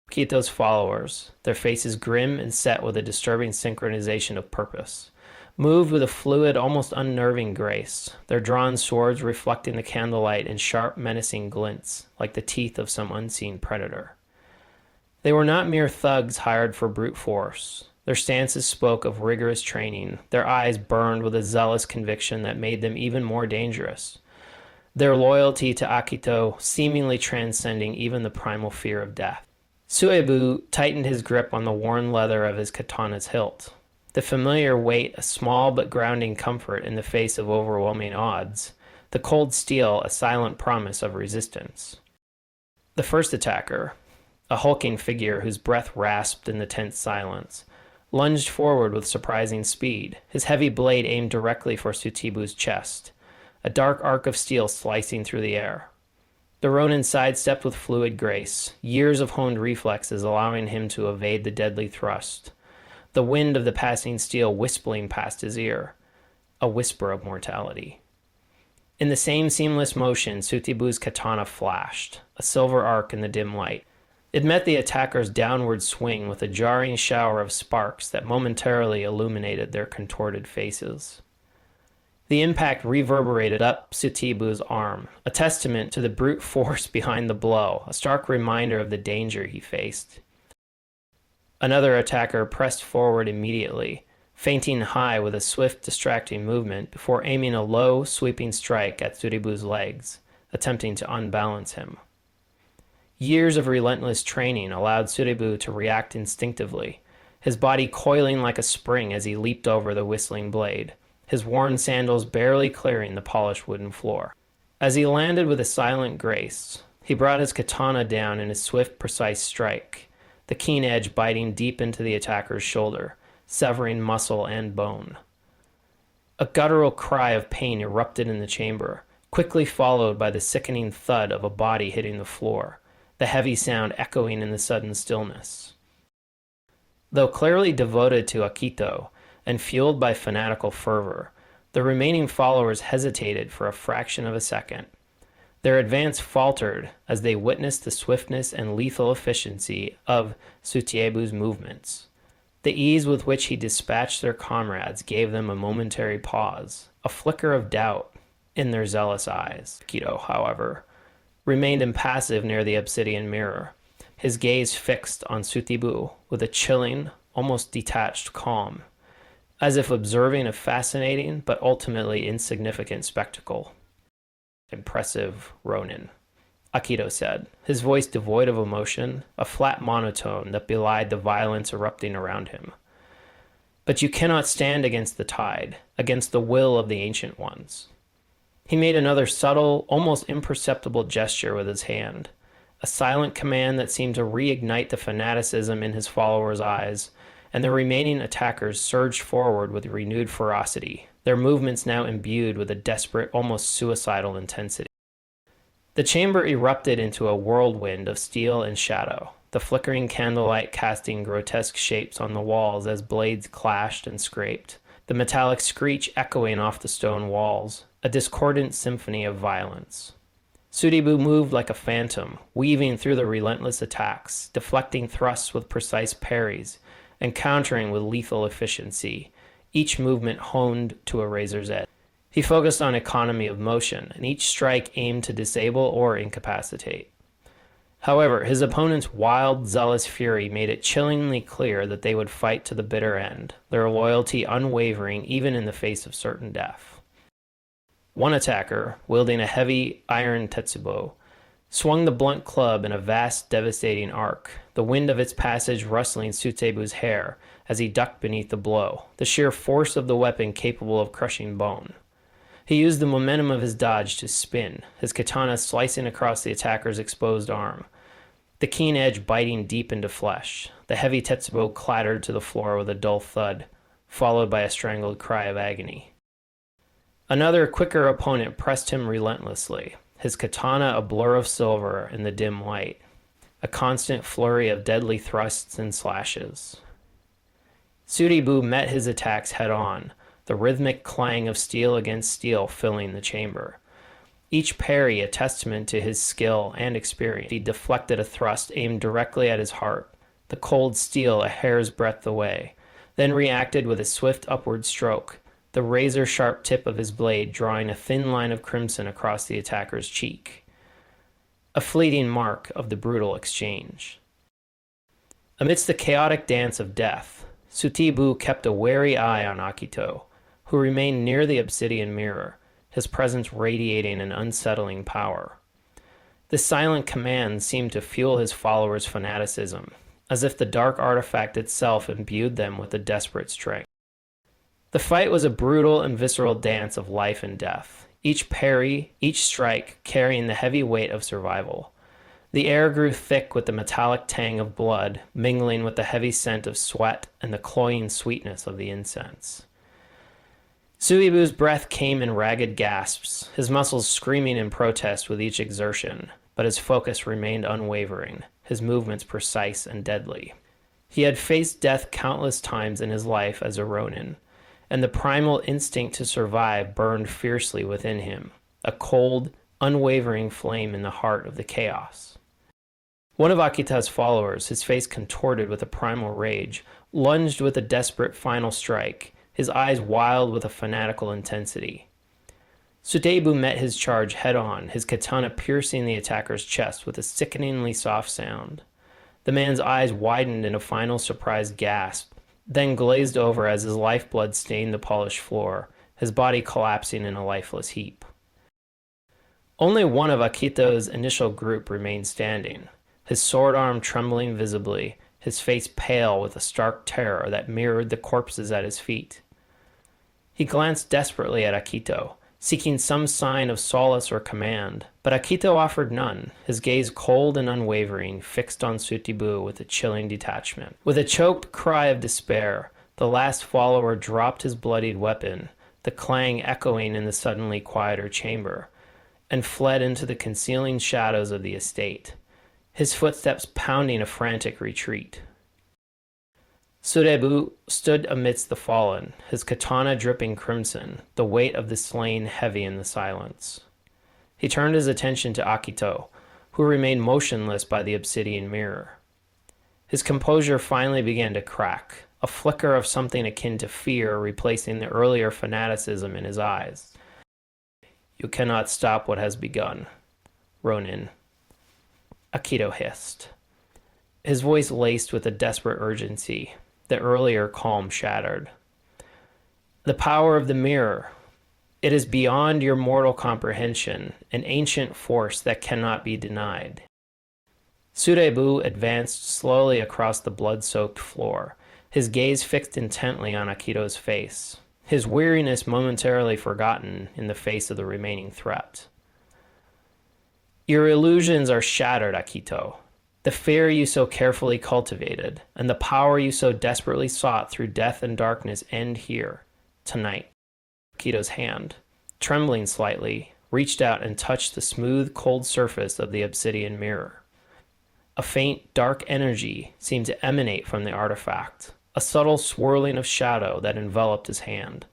Akito's followers, their faces grim and set with a disturbing synchronization of purpose, moved with a fluid, almost unnerving grace, their drawn swords reflecting the candlelight in sharp, menacing glints, like the teeth of some unseen predator. They were not mere thugs hired for brute force. Their stances spoke of rigorous training, their eyes burned with a zealous conviction that made them even more dangerous, their loyalty to Akito seemingly transcending even the primal fear of death. Surebu tightened his grip on the worn leather of his katana's hilt, the familiar weight a small but grounding comfort in the face of overwhelming odds, the cold steel a silent promise of resistance. The first attacker, a hulking figure whose breath rasped in the tense silence, lunged forward with surprising speed, his heavy blade aimed directly for Surebu's chest, a dark arc of steel slicing through the air. The Ronin sidestepped with fluid grace, years of honed reflexes allowing him to evade the deadly thrust. The wind of the passing steel whistling past his ear, a whisper of mortality. In the same seamless motion, Tsuchibu's katana flashed, a silver arc in the dim light. It met the attacker's downward swing with a jarring shower of sparks that momentarily illuminated their contorted faces. The impact reverberated up Tsuchibu's arm, a testament to the brute force behind the blow, a stark reminder of the danger he faced. Another attacker pressed forward immediately, feinting high with a swift, distracting movement before aiming a low, sweeping strike at Tsuchibu's legs, attempting to unbalance him. Years of relentless training allowed Tsuchibu to react instinctively, his body coiling like a spring as he leaped over the whistling blade, his worn sandals barely clearing the polished wooden floor. As he landed with a silent grace, he brought his katana down in a swift, precise strike, the keen edge biting deep into the attacker's shoulder, severing muscle and bone. A guttural cry of pain erupted in the chamber, quickly followed by the sickening thud of a body hitting the floor, the heavy sound echoing in the sudden stillness. Though clearly devoted to Akito and fueled by fanatical fervor, the remaining followers hesitated for a fraction of a second. Their advance faltered as they witnessed the swiftness and lethal efficiency of Tsuchibu's movements. The ease with which he dispatched their comrades gave them a momentary pause, a flicker of doubt in their zealous eyes. Akito, however, remained impassive near the obsidian mirror, his gaze fixed on Tsuchibu with a chilling, almost detached calm, as if observing a fascinating but ultimately insignificant spectacle. "Impressive, Ronin," Akito said, his voice devoid of emotion, a flat monotone that belied the violence erupting around him. "But you cannot stand against the tide, against the will of the Ancient Ones." He made another subtle, almost imperceptible gesture with his hand, a silent command that seemed to reignite the fanaticism in his followers' eyes, and the remaining attackers surged forward with renewed ferocity, their movements now imbued with a desperate, almost suicidal intensity. The chamber erupted into a whirlwind of steel and shadow, the flickering candlelight casting grotesque shapes on the walls as blades clashed and scraped, the metallic screech echoing off the stone walls, a discordant symphony of violence. Tsuchibu moved like a phantom, weaving through the relentless attacks, deflecting thrusts with precise parries, and countering with lethal efficiency, each movement honed to a razor's edge. He focused on economy of motion, and each strike aimed to disable or incapacitate. However, his opponent's wild, zealous fury made it chillingly clear that they would fight to the bitter end, their loyalty unwavering even in the face of certain death. One attacker, wielding a heavy iron tetsubo, swung the blunt club in a vast, devastating arc, the wind of its passage rustling Tsuchibu's hair as he ducked beneath the blow, the sheer force of the weapon capable of crushing bone. He used the momentum of his dodge to spin, his katana slicing across the attacker's exposed arm, the keen edge biting deep into flesh. The heavy tetsubo clattered to the floor with a dull thud, followed by a strangled cry of agony. Another, quicker opponent pressed him relentlessly, his katana a blur of silver in the dim light, a constant flurry of deadly thrusts and slashes. Tsuchibu met his attacks head-on, the rhythmic clang of steel against steel filling the chamber. Each parry a testament to his skill and experience. He deflected a thrust aimed directly at his heart, the cold steel a hair's breadth away, then reacted with a swift upward stroke, the razor-sharp tip of his blade drawing a thin line of crimson across the attacker's cheek, a fleeting mark of the brutal exchange. Amidst the chaotic dance of death, Tsuchibu kept a wary eye on Akito, who remained near the obsidian mirror, his presence radiating an unsettling power. This silent command seemed to fuel his followers' fanaticism, as if the dark artifact itself imbued them with a desperate strength. The fight was a brutal and visceral dance of life and death, each parry, each strike carrying the heavy weight of survival. The air grew thick with the metallic tang of blood, mingling with the heavy scent of sweat and the cloying sweetness of the incense. Suibu's breath came in ragged gasps, his muscles screaming in protest with each exertion, but his focus remained unwavering, his movements precise and deadly. He had faced death countless times in his life as a Ronin, and the primal instinct to survive burned fiercely within him, a cold, unwavering flame in the heart of the chaos. One of Akita's followers, his face contorted with a primal rage, lunged with a desperate final strike, his eyes wild with a fanatical intensity. Sutebu met his charge head-on, his katana piercing the attacker's chest with a sickeningly soft sound. The man's eyes widened in a final surprised gasp, then glazed over as his lifeblood stained the polished floor, his body collapsing in a lifeless heap. Only one of Akito's initial group remained standing, his sword arm trembling visibly, his face pale with a stark terror that mirrored the corpses at his feet. He glanced desperately at Akito, seeking some sign of solace or command, but Akito offered none, his gaze cold and unwavering, fixed on Sutebu with a chilling detachment. With a choked cry of despair, the last follower dropped his bloodied weapon, the clang echoing in the suddenly quieter chamber, and fled into the concealing shadows of the estate, his footsteps pounding a frantic retreat. Sutebu stood amidst the fallen, his katana dripping crimson, the weight of the slain heavy in the silence. He turned his attention to Akito, who remained motionless by the obsidian mirror. His composure finally began to crack, a flicker of something akin to fear replacing the earlier fanaticism in his eyes. "You cannot stop what has begun, Ronin," Akito hissed, his voice laced with a desperate urgency, the earlier calm shattered. "The power of the mirror. It is beyond your mortal comprehension, an ancient force that cannot be denied." Sutebu advanced slowly across the blood-soaked floor, his gaze fixed intently on Akito's face, his weariness momentarily forgotten in the face of the remaining threat. "Your illusions are shattered, Akito. The fear you so carefully cultivated, and the power you so desperately sought through death and darkness end here, tonight." Akito's hand, trembling slightly, reached out and touched the smooth, cold surface of the obsidian mirror. A faint, dark energy seemed to emanate from the artifact, a subtle swirling of shadow that enveloped his hand,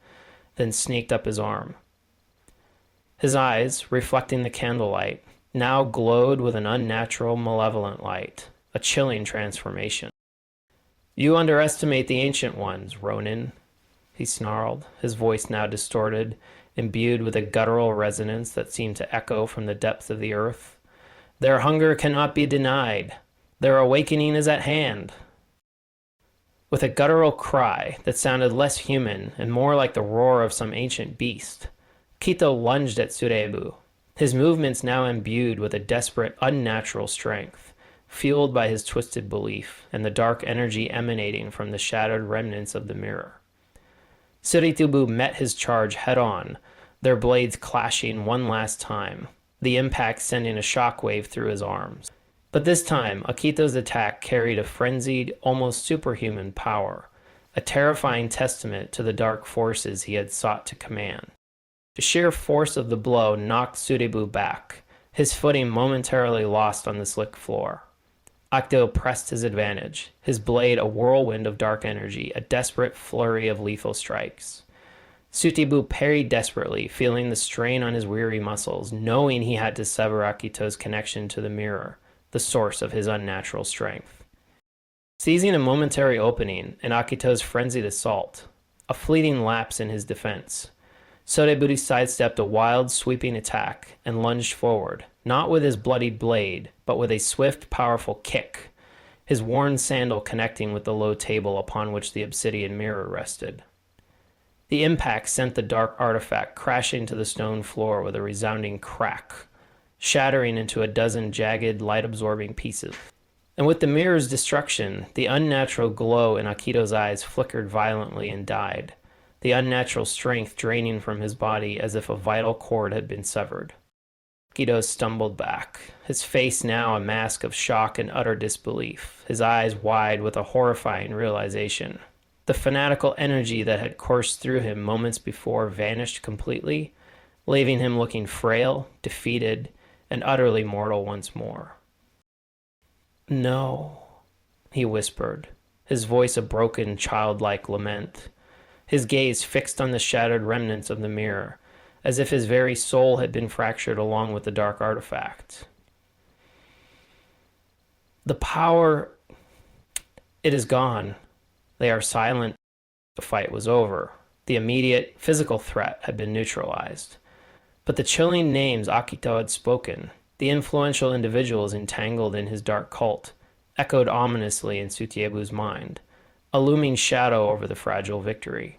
then snaked up his arm. His eyes, reflecting the candlelight, now glowed with an unnatural, malevolent light, a chilling transformation. "You underestimate the Ancient Ones, Ronin," he snarled, his voice now distorted, imbued with a guttural resonance that seemed to echo from the depths of the earth. "Their hunger cannot be denied. Their awakening is at hand." With a guttural cry that sounded less human and more like the roar of some ancient beast, Kito lunged at Sutebu, his movements now imbued with a desperate, unnatural strength, fueled by his twisted belief and the dark energy emanating from the shattered remnants of the mirror. Sutebu met his charge head-on, their blades clashing one last time, the impact sending a shockwave through his arms. But this time, Akito's attack carried a frenzied, almost superhuman power, a terrifying testament to the dark forces he had sought to command. The sheer force of the blow knocked Sutebu back, his footing momentarily lost on the slick floor. Akito pressed his advantage, his blade a whirlwind of dark energy, a desperate flurry of lethal strikes. Sutebu parried desperately, feeling the strain on his weary muscles, knowing he had to sever Akito's connection to the mirror, the source of his unnatural strength. Seizing a momentary opening in Akito's frenzied assault, a fleeting lapse in his defense, Sutebu sidestepped a wild, sweeping attack and lunged forward, not with his bloodied blade, but with a swift, powerful kick, his worn sandal connecting with the low table upon which the obsidian mirror rested. The impact sent the dark artifact crashing to the stone floor with a resounding crack, shattering into a dozen jagged, light-absorbing pieces. And with the mirror's destruction, the unnatural glow in Akito's eyes flickered violently and died, the unnatural strength draining from his body as if a vital cord had been severed. Akito stumbled back, his face now a mask of shock and utter disbelief, his eyes wide with a horrifying realization. The The fanatical energy that had coursed through him moments before vanished completely, leaving him looking frail, defeated, and utterly mortal once more. "No," he whispered, his voice a broken, childlike lament, his gaze fixed on the shattered remnants of the mirror, as if his very soul had been fractured along with the dark artifact. "The power, it is gone. They are silent." The fight was over. The immediate physical threat had been neutralized. But the chilling names Akito had spoken, the influential individuals entangled in his dark cult, echoed ominously in Sutiebu's mind, a looming shadow over the fragile victory.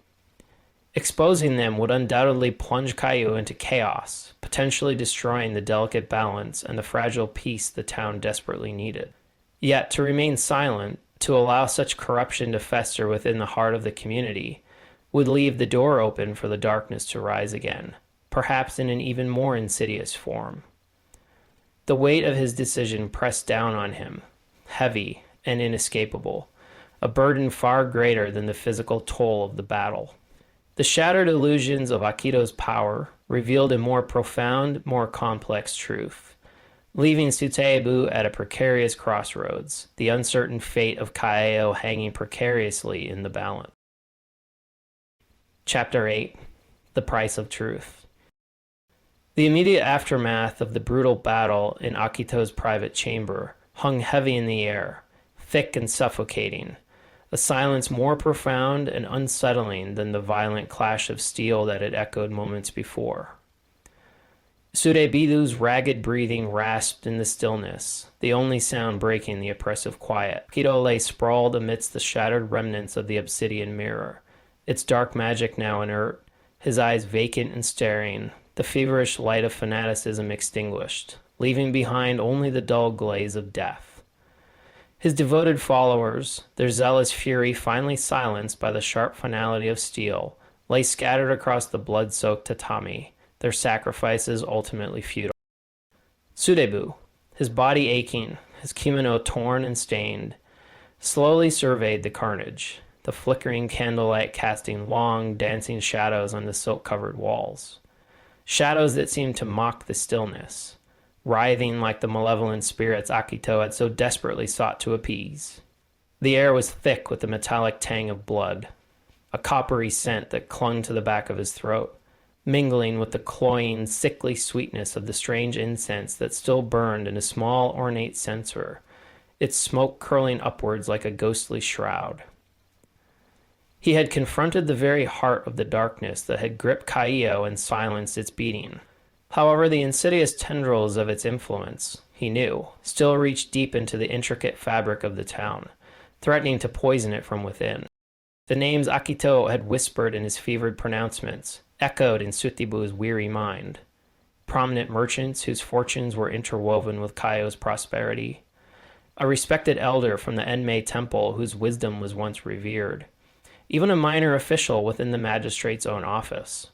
Exposing them would undoubtedly plunge Kaiu into chaos, potentially destroying the delicate balance and the fragile peace the town desperately needed. Yet to remain silent, to allow such corruption to fester within the heart of the community, would leave the door open for the darkness to rise again, perhaps in an even more insidious form. The weight of his decision pressed down on him, heavy and inescapable, a burden far greater than the physical toll of the battle. The shattered illusions of Akito's power revealed a more profound, more complex truth, leaving Sutiebu at a precarious crossroads, the uncertain fate of Kaeo hanging precariously in the balance. Chapter 8. The Price of Truth. The immediate aftermath of the brutal battle in Akito's private chamber hung heavy in the air, thick and suffocating, a silence more profound and unsettling than the violent clash of steel that had echoed moments before. Surebidu's ragged breathing rasped in the stillness, the only sound breaking the oppressive quiet. Akito lay sprawled amidst the shattered remnants of the obsidian mirror, its dark magic now inert, his eyes vacant and staring, the feverish light of fanaticism extinguished, leaving behind only the dull glaze of death. His devoted followers, their zealous fury finally silenced by the sharp finality of steel, lay scattered across the blood-soaked tatami, their sacrifices ultimately futile. Surebu, his body aching, his kimono torn and stained, slowly surveyed the carnage, the flickering candlelight casting long, dancing shadows on the silk-covered walls. Shadows that seemed to mock the stillness, writhing like the malevolent spirits Akito had so desperately sought to appease. The air was thick with the metallic tang of blood, a coppery scent that clung to the back of his throat, mingling with the cloying, sickly sweetness of the strange incense that still burned in a small, ornate censer, its smoke curling upwards like a ghostly shroud. He had confronted the very heart of the darkness that had gripped Kaio and silenced its beating. However, the insidious tendrils of its influence, he knew, still reached deep into the intricate fabric of the town, threatening to poison it from within. The names Akito had whispered in his fevered pronouncements echoed in Sutibu's weary mind. Prominent merchants whose fortunes were interwoven with Kaio's prosperity. A respected elder from the Enmei temple whose wisdom was once revered. Even a minor official within the magistrate's own office.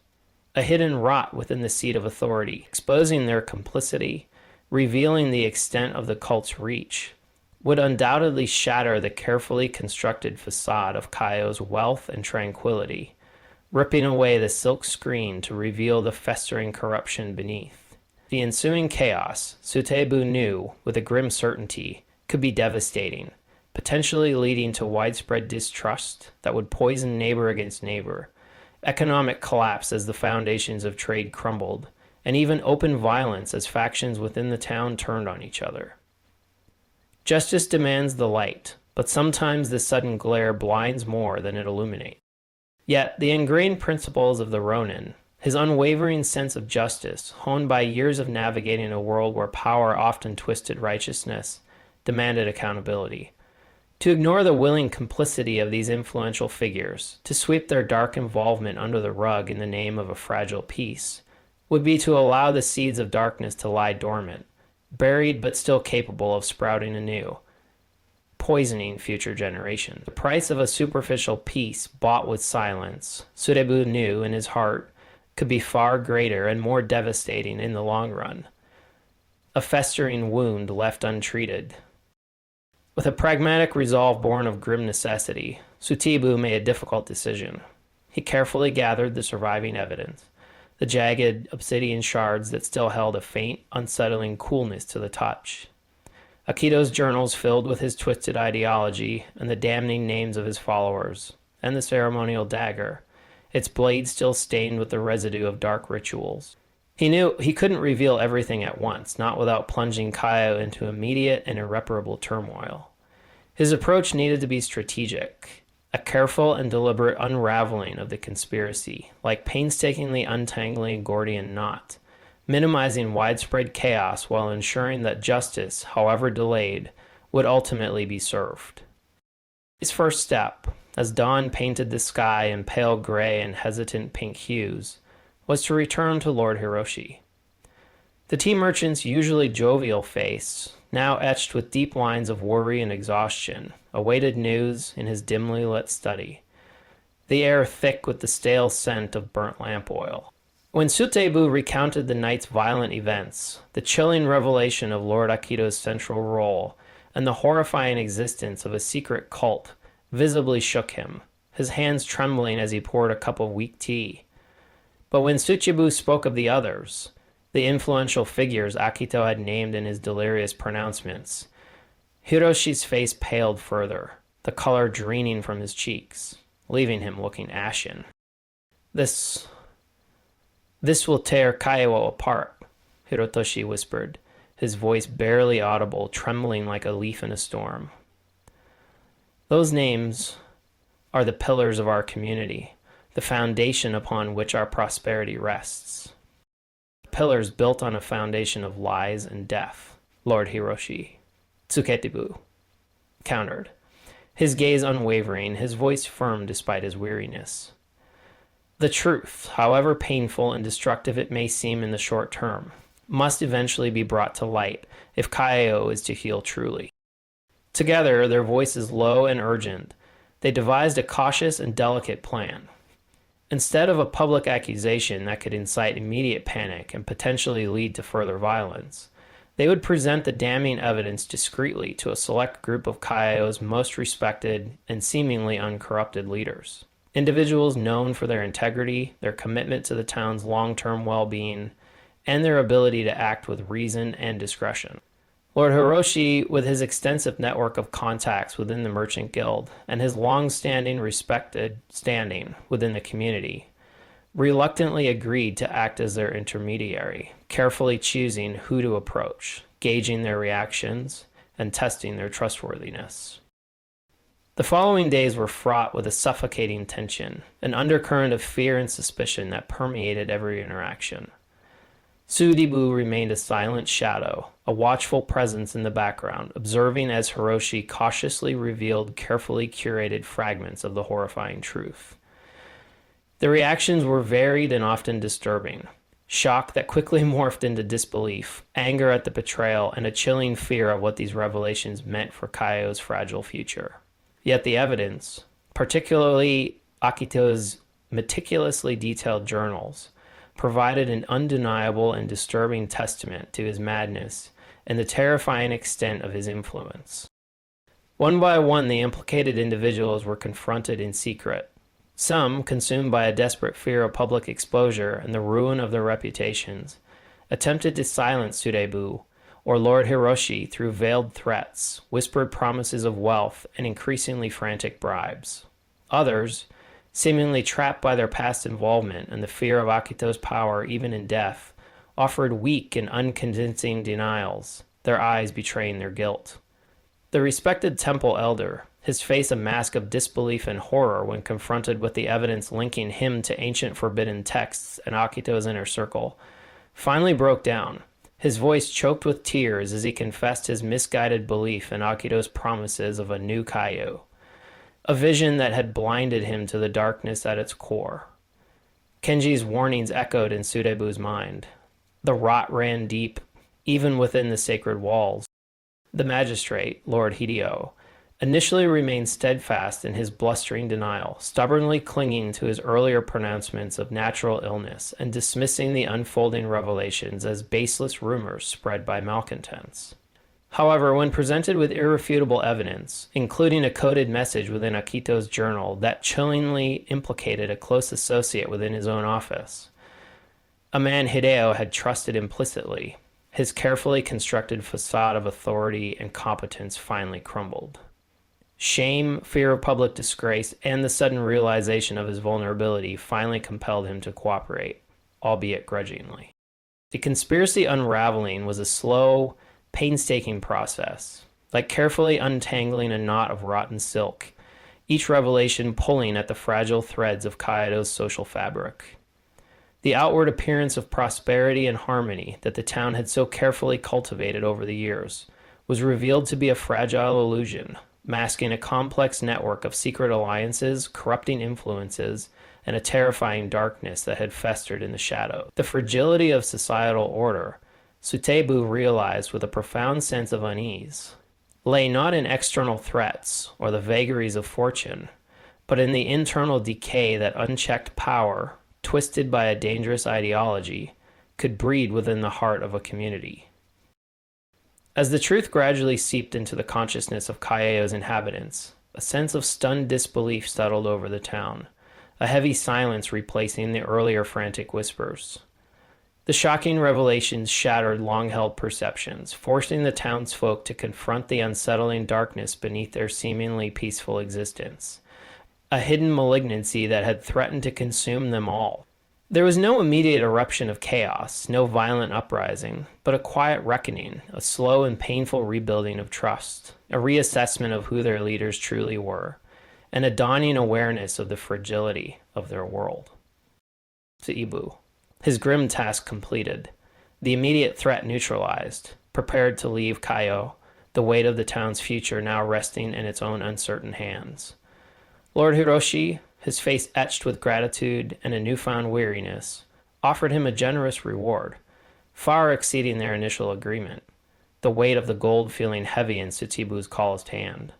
A hidden rot within the seat of authority, exposing their complicity, revealing the extent of the cult's reach, would undoubtedly shatter the carefully constructed facade of Kaio's wealth and tranquility, ripping away the silk screen to reveal the festering corruption beneath. The ensuing chaos, Sutebu knew, with a grim certainty, could be devastating, potentially leading to widespread distrust that would poison neighbor against neighbor, economic collapse as the foundations of trade crumbled, and even open violence as factions within the town turned on each other. Justice demands the light, but sometimes the sudden glare blinds more than it illuminates. Yet the ingrained principles of the Ronin, his unwavering sense of justice, honed by years of navigating a world where power often twisted righteousness, demanded accountability. To ignore the willing complicity of these influential figures, to sweep their dark involvement under the rug in the name of a fragile peace, would be to allow the seeds of darkness to lie dormant, buried but still capable of sprouting anew, poisoning future generations. The price of a superficial peace bought with silence, Surebu knew in his heart, could be far greater and more devastating in the long run. A festering wound left untreated. With a pragmatic resolve born of grim necessity, Tsutebu made a difficult decision. He carefully gathered the surviving evidence, the jagged obsidian shards that still held a faint, unsettling coolness to the touch. Akito's journals filled with his twisted ideology and the damning names of his followers, and the ceremonial dagger, its blade still stained with the residue of dark rituals. He knew he couldn't reveal everything at once, not without plunging Kaio into immediate and irreparable turmoil. His approach needed to be strategic, a careful and deliberate unraveling of the conspiracy, like painstakingly untangling a Gordian knot, minimizing widespread chaos while ensuring that justice, however delayed, would ultimately be served. His first step, as dawn painted the sky in pale gray and hesitant pink hues, was to return to Lord Hiroshi. The tea merchant's usually jovial face, now etched with deep lines of worry and exhaustion, awaited news in his dimly lit study, the air thick with the stale scent of burnt lamp oil. When Tsutebu recounted the night's violent events, the chilling revelation of Lord Akito's central role, and the horrifying existence of a secret cult, visibly shook him, his hands trembling as he poured a cup of weak tea. But when Tsutebu spoke of the others, the influential figures Akito had named in his delirious pronouncements, Hiroshi's face paled further, the color draining from his cheeks, leaving him looking ashen. This will tear Kaio apart, Hirotoshi whispered, his voice barely audible, trembling like a leaf in a storm. Those names are the pillars of our community, the foundation upon which our prosperity rests. Pillars built on a foundation of lies and death, Lord Hiroshi. Tsuketebu countered, his gaze unwavering, his voice firm despite his weariness. The truth, however painful and destructive it may seem in the short term, must eventually be brought to light if Kaio is to heal truly. Together, their voices low and urgent, they devised a cautious and delicate plan. Instead of a public accusation that could incite immediate panic and potentially lead to further violence, they would present the damning evidence discreetly to a select group of Kaio's most respected and seemingly uncorrupted leaders. Individuals known for their integrity, their commitment to the town's long-term well-being, and their ability to act with reason and discretion. Lord Hiroshi, with his extensive network of contacts within the Merchant Guild and his long-standing respected standing within the community, reluctantly agreed to act as their intermediary, carefully choosing who to approach, gauging their reactions, and testing their trustworthiness. The following days were fraught with a suffocating tension, an undercurrent of fear and suspicion that permeated every interaction. Tsutebu remained a silent shadow, a watchful presence in the background, observing as Hiroshi cautiously revealed carefully curated fragments of the horrifying truth. The reactions were varied and often disturbing. Shock that quickly morphed into disbelief, anger at the betrayal, and a chilling fear of what these revelations meant for Kaio's fragile future. Yet the evidence, particularly Akito's meticulously detailed journals, provided an undeniable and disturbing testament to his madness and the terrifying extent of his influence. One by one, the implicated individuals were confronted in secret. Some, consumed by a desperate fear of public exposure and the ruin of their reputations, attempted to silence Tsutebu or Lord Hiroshi through veiled threats, whispered promises of wealth, and increasingly frantic bribes. Others, seemingly trapped by their past involvement and the fear of Akito's power even in death, offered weak and unconvincing denials, their eyes betraying their guilt. The respected temple elder, his face a mask of disbelief and horror when confronted with the evidence linking him to ancient forbidden texts and Akito's inner circle, finally broke down, his voice choked with tears as he confessed his misguided belief in Akito's promises of a new Kaio, a vision that had blinded him to the darkness at its core. Kenji's warnings echoed in Tsutebu's mind. The rot ran deep, even within the sacred walls. The magistrate, Lord Hideo, initially remained steadfast in his blustering denial, stubbornly clinging to his earlier pronouncements of natural illness and dismissing the unfolding revelations as baseless rumors spread by malcontents. However, when presented with irrefutable evidence, including a coded message within Akito's journal that chillingly implicated a close associate within his own office, a man Hideo had trusted implicitly, his carefully constructed facade of authority and competence finally crumbled. Shame, fear of public disgrace, and the sudden realization of his vulnerability finally compelled him to cooperate, albeit grudgingly. The conspiracy unraveling was a slow, painstaking process, like carefully untangling a knot of rotten silk, each revelation pulling at the fragile threads of Kaido's social fabric. The outward appearance of prosperity and harmony that the town had so carefully cultivated over the years was revealed to be a fragile illusion, masking a complex network of secret alliances, corrupting influences, and a terrifying darkness that had festered in the shadow. The fragility of societal order, Sutebu realized with a profound sense of unease, lay not in external threats or the vagaries of fortune, but in the internal decay that unchecked power, twisted by a dangerous ideology, could breed within the heart of a community. As the truth gradually seeped into the consciousness of Kaieo's inhabitants, a sense of stunned disbelief settled over the town, a heavy silence replacing the earlier frantic whispers. The shocking revelations shattered long-held perceptions, forcing the townsfolk to confront the unsettling darkness beneath their seemingly peaceful existence, a hidden malignancy that had threatened to consume them all. There was no immediate eruption of chaos, no violent uprising, but a quiet reckoning, a slow and painful rebuilding of trust, a reassessment of who their leaders truly were, and a dawning awareness of the fragility of their world. To Ibu, his grim task completed, the immediate threat neutralized, prepared to leave Kaio, the weight of the town's future now resting in its own uncertain hands. Lord Hiroshi, his face etched with gratitude and a newfound weariness, offered him a generous reward, far exceeding their initial agreement, the weight of the gold feeling heavy in Tsuchibu's calloused hand.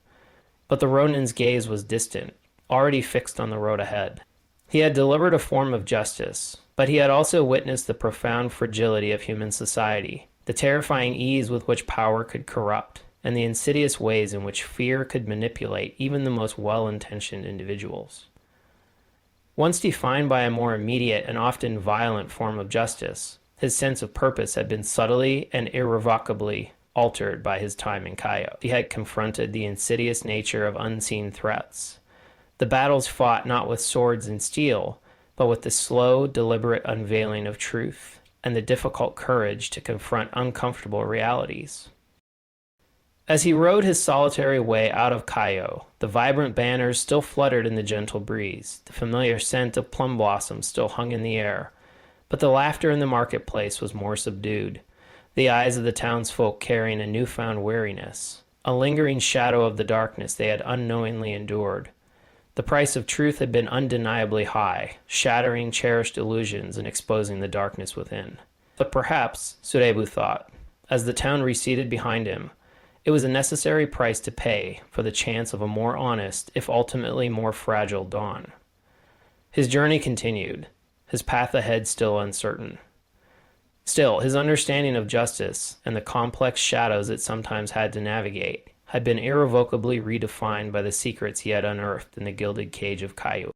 But the Ronin's gaze was distant, already fixed on the road ahead. He had delivered a form of justice, but he had also witnessed the profound fragility of human society, the terrifying ease with which power could corrupt, and the insidious ways in which fear could manipulate even the most well-intentioned individuals. Once defined by a more immediate and often violent form of justice, his sense of purpose had been subtly and irrevocably altered by his time in Kaio. He had confronted the insidious nature of unseen threats. The battles fought not with swords and steel, but with the slow, deliberate unveiling of truth and the difficult courage to confront uncomfortable realities. As he rode his solitary way out of Kaio, the vibrant banners still fluttered in the gentle breeze, the familiar scent of plum blossoms still hung in the air, but the laughter in the marketplace was more subdued, the eyes of the townsfolk carrying a newfound weariness, a lingering shadow of the darkness they had unknowingly endured. The price of truth had been undeniably high, shattering cherished illusions and exposing the darkness within. But perhaps, Surebu thought, as the town receded behind him, it was a necessary price to pay for the chance of a more honest, if ultimately more fragile, dawn. His journey continued, his path ahead still uncertain. Still, his understanding of justice and the complex shadows it sometimes had to navigate had been irrevocably redefined by the secrets he had unearthed in the gilded cage of Kaio.